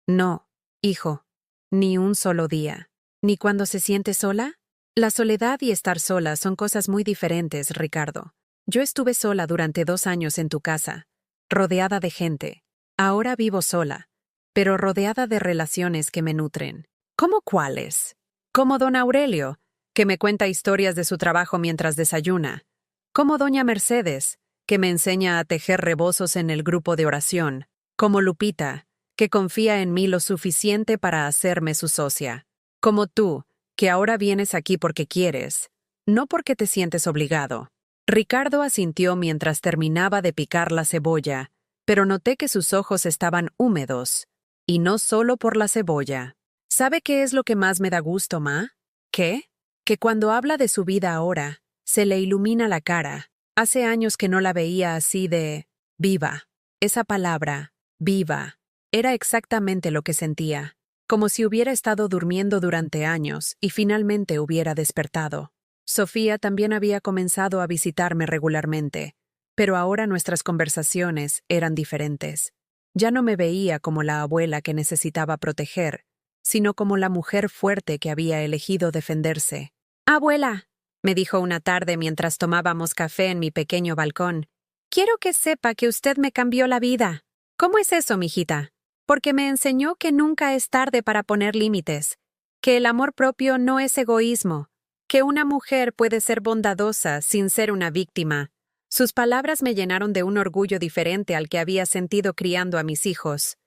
No, hijo, ni un solo día. ¿Ni cuando se siente sola? La soledad y estar sola son cosas muy diferentes, Ricardo. Yo estuve sola durante 2 años en tu casa, rodeada de gente. Ahora vivo sola, pero rodeada de relaciones que me nutren. ¿Cómo cuáles? Como don Aurelio, que me cuenta historias de su trabajo mientras desayuna. Como doña Mercedes, que me enseña a tejer rebozos en el grupo de oración. Como Lupita, que confía en mí lo suficiente para hacerme su socia. Como tú, que ahora vienes aquí porque quieres, no porque te sientes obligado. Ricardo asintió mientras terminaba de picar la cebolla, pero noté que sus ojos estaban húmedos, y no solo por la cebolla. ¿Sabe qué es lo que más me da gusto, ma? ¿Qué? Que cuando habla de su vida ahora, se le ilumina la cara. Hace años que no la veía así de viva. Esa palabra, viva, era exactamente lo que sentía, como si hubiera estado durmiendo durante años y finalmente hubiera despertado. Sofía también había comenzado a visitarme regularmente, pero ahora nuestras conversaciones eran diferentes. Ya no me veía como la abuela que necesitaba proteger, sino como la mujer fuerte que había elegido defenderse. «Abuela», me dijo una tarde mientras tomábamos café en mi pequeño balcón, «quiero que sepa que usted me cambió la vida». «¿Cómo es eso, mijita?» «Porque me enseñó que nunca es tarde para poner límites, que el amor propio no es egoísmo, que una mujer puede ser bondadosa sin ser una víctima». Sus palabras me llenaron de un orgullo diferente al que había sentido criando a mis hijos.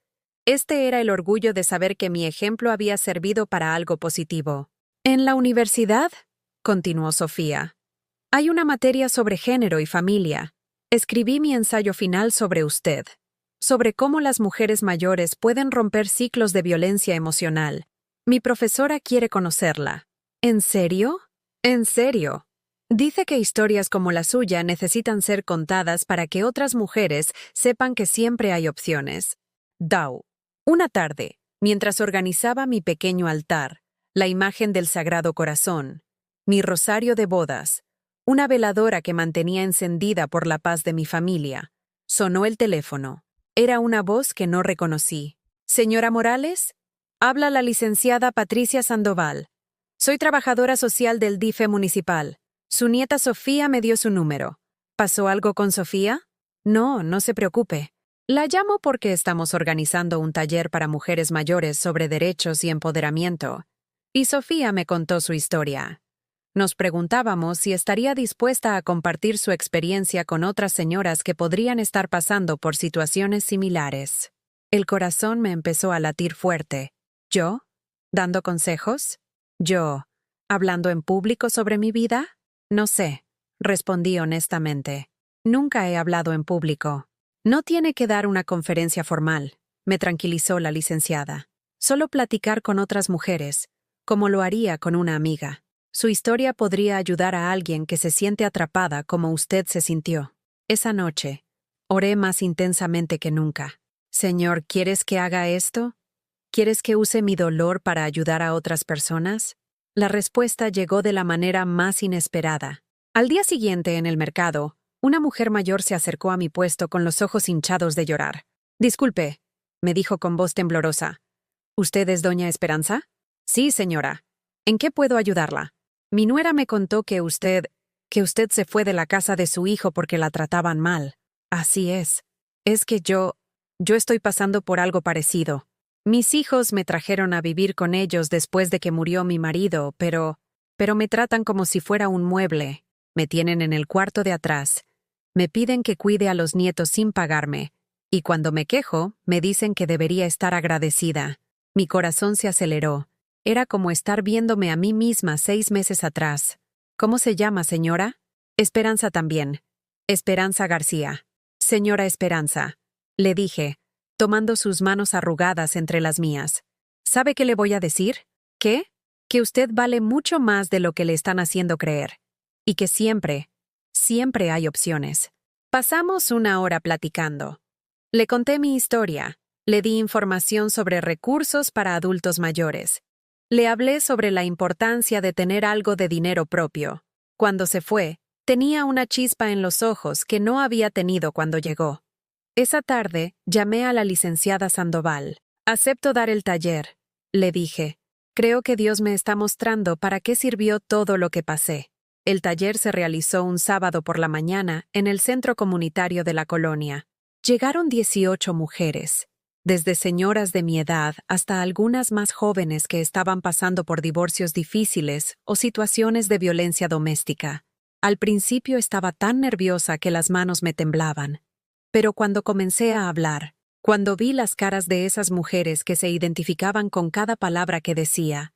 Este era el orgullo de saber que mi ejemplo había servido para algo positivo. «En la universidad», continuó Sofía, «hay una materia sobre género y familia. Escribí mi ensayo final sobre usted, sobre cómo las mujeres mayores pueden romper ciclos de violencia emocional. Mi profesora quiere conocerla». «¿En serio?» «En serio». Dice que historias como la suya necesitan ser contadas para que otras mujeres sepan que siempre hay opciones. Dau. Una tarde, mientras organizaba mi pequeño altar, la imagen del Sagrado Corazón, mi rosario de bodas, una veladora que mantenía encendida por la paz de mi familia, sonó el teléfono. Era una voz que no reconocí. «Señora Morales, habla la licenciada Patricia Sandoval. Soy trabajadora social del DIFE municipal. Su nieta Sofía me dio su número. ¿Pasó algo con Sofía?» «No, no se preocupe. La llamo porque estamos organizando un taller para mujeres mayores sobre derechos y empoderamiento, y Sofía me contó su historia. Nos preguntábamos si estaría dispuesta a compartir su experiencia con otras señoras que podrían estar pasando por situaciones similares. El corazón me empezó a latir fuerte. ¿Yo? ¿Dando consejos? ¿Yo? ¿Hablando en público sobre mi vida? No sé, respondí honestamente. Nunca he hablado en público. No tiene que dar una conferencia formal, me tranquilizó la licenciada. Solo platicar con otras mujeres, como lo haría con una amiga. Su historia podría ayudar a alguien que se siente atrapada como usted se sintió. Esa noche, oré más intensamente que nunca. Señor, ¿quieres que haga esto? ¿Quieres que use mi dolor para ayudar a otras personas? La respuesta llegó de la manera más inesperada. Al día siguiente, en el mercado, una mujer mayor se acercó a mi puesto con los ojos hinchados de llorar. Disculpe, me dijo con voz temblorosa. ¿Usted es doña Esperanza? Sí, señora. ¿En qué puedo ayudarla? Mi nuera me contó que usted se fue de la casa de su hijo porque la trataban mal. Así es. Es que yo estoy pasando por algo parecido. Mis hijos me trajeron a vivir con ellos después de que murió mi marido, pero me tratan como si fuera un mueble. Me tienen en el cuarto de atrás. Me piden que cuide a los nietos sin pagarme, y cuando me quejo, me dicen que debería estar agradecida. Mi corazón se aceleró. Era como estar viéndome a mí misma 6 meses atrás. ¿Cómo se llama, señora? Esperanza también. Esperanza García. Señora Esperanza, le dije, tomando sus manos arrugadas entre las mías. ¿Sabe qué le voy a decir? ¿Qué? Que usted vale mucho más de lo que le están haciendo creer. Y que siempre hay opciones. Pasamos 1 hora platicando. Le conté mi historia. Le di información sobre recursos para adultos mayores. Le hablé sobre la importancia de tener algo de dinero propio. Cuando se fue, tenía una chispa en los ojos que no había tenido cuando llegó. Esa tarde, llamé a la licenciada Sandoval. Acepto dar el taller, le dije. Creo que Dios me está mostrando para qué sirvió todo lo que pasé. El taller se realizó un sábado por la mañana en el centro comunitario de la colonia. Llegaron 18 mujeres, desde señoras de mi edad hasta algunas más jóvenes que estaban pasando por divorcios difíciles o situaciones de violencia doméstica. Al principio estaba tan nerviosa que las manos me temblaban. Pero cuando comencé a hablar, cuando vi las caras de esas mujeres que se identificaban con cada palabra que decía,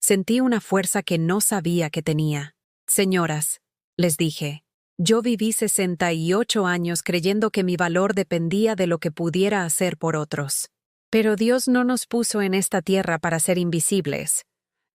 sentí una fuerza que no sabía que tenía. Señoras, les dije, yo viví 68 años creyendo que mi valor dependía de lo que pudiera hacer por otros. Pero Dios no nos puso en esta tierra para ser invisibles.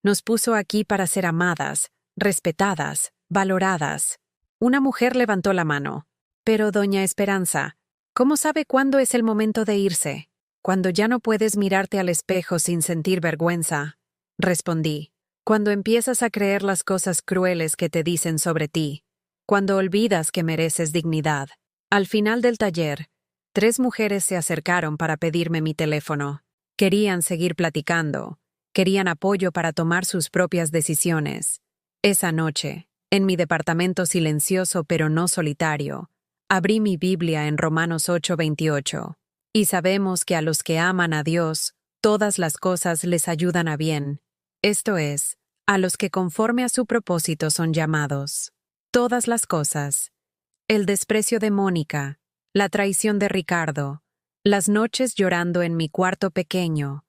Nos puso aquí para ser amadas, respetadas, valoradas. Una mujer levantó la mano. Pero, doña Esperanza, ¿cómo sabe cuándo es el momento de irse? Cuando ya no puedes mirarte al espejo sin sentir vergüenza, respondí. Cuando empiezas a creer las cosas crueles que te dicen sobre ti. Cuando olvidas que mereces dignidad. Al final del taller, 3 mujeres se acercaron para pedirme mi teléfono. Querían seguir platicando. Querían apoyo para tomar sus propias decisiones. Esa noche, en mi departamento silencioso pero no solitario, abrí mi Biblia en Romanos 8:28. Y sabemos que a los que aman a Dios, todas las cosas les ayudan a bien. Esto es, a los que conforme a su propósito son llamados. Todas las cosas. El desprecio de Mónica, la traición de Ricardo, las noches llorando en mi cuarto pequeño,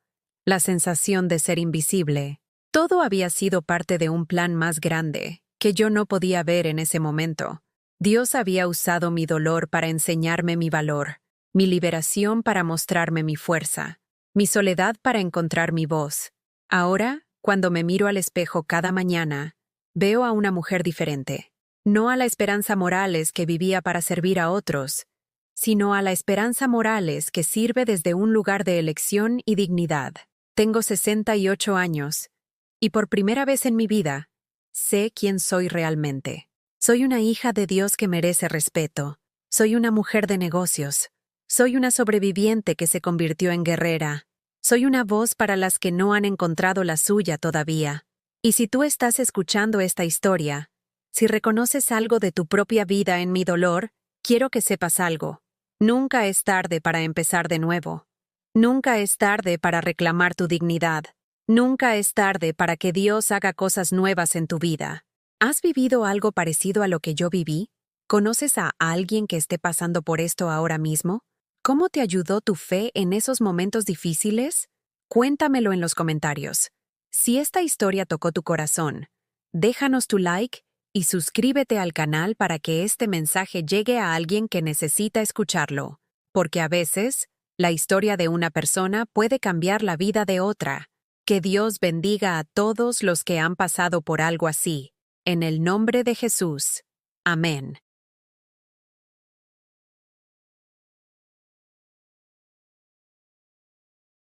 la sensación de ser invisible. Todo había sido parte de un plan más grande, que yo no podía ver en ese momento. Dios había usado mi dolor para enseñarme mi valor, mi liberación para mostrarme mi fuerza, mi soledad para encontrar mi voz. Ahora, cuando me miro al espejo cada mañana, veo a una mujer diferente. No a la Esperanza Morales que vivía para servir a otros, sino a la Esperanza Morales que sirve desde un lugar de elección y dignidad. Tengo 68 años, y por primera vez en mi vida, sé quién soy realmente. Soy una hija de Dios que merece respeto. Soy una mujer de negocios. Soy una sobreviviente que se convirtió en guerrera. Soy una voz para las que no han encontrado la suya todavía. Y si tú estás escuchando esta historia, si reconoces algo de tu propia vida en mi dolor, quiero que sepas algo. Nunca es tarde para empezar de nuevo. Nunca es tarde para reclamar tu dignidad. Nunca es tarde para que Dios haga cosas nuevas en tu vida. ¿Has vivido algo parecido a lo que yo viví? ¿Conoces a alguien que esté pasando por esto ahora mismo? ¿Cómo te ayudó tu fe en esos momentos difíciles? Cuéntamelo en los comentarios. Si esta historia tocó tu corazón, déjanos tu like y suscríbete al canal para que este mensaje llegue a alguien que necesita escucharlo, porque a veces, la historia de una persona puede cambiar la vida de otra. Que Dios bendiga a todos los que han pasado por algo así. En el nombre de Jesús. Amén.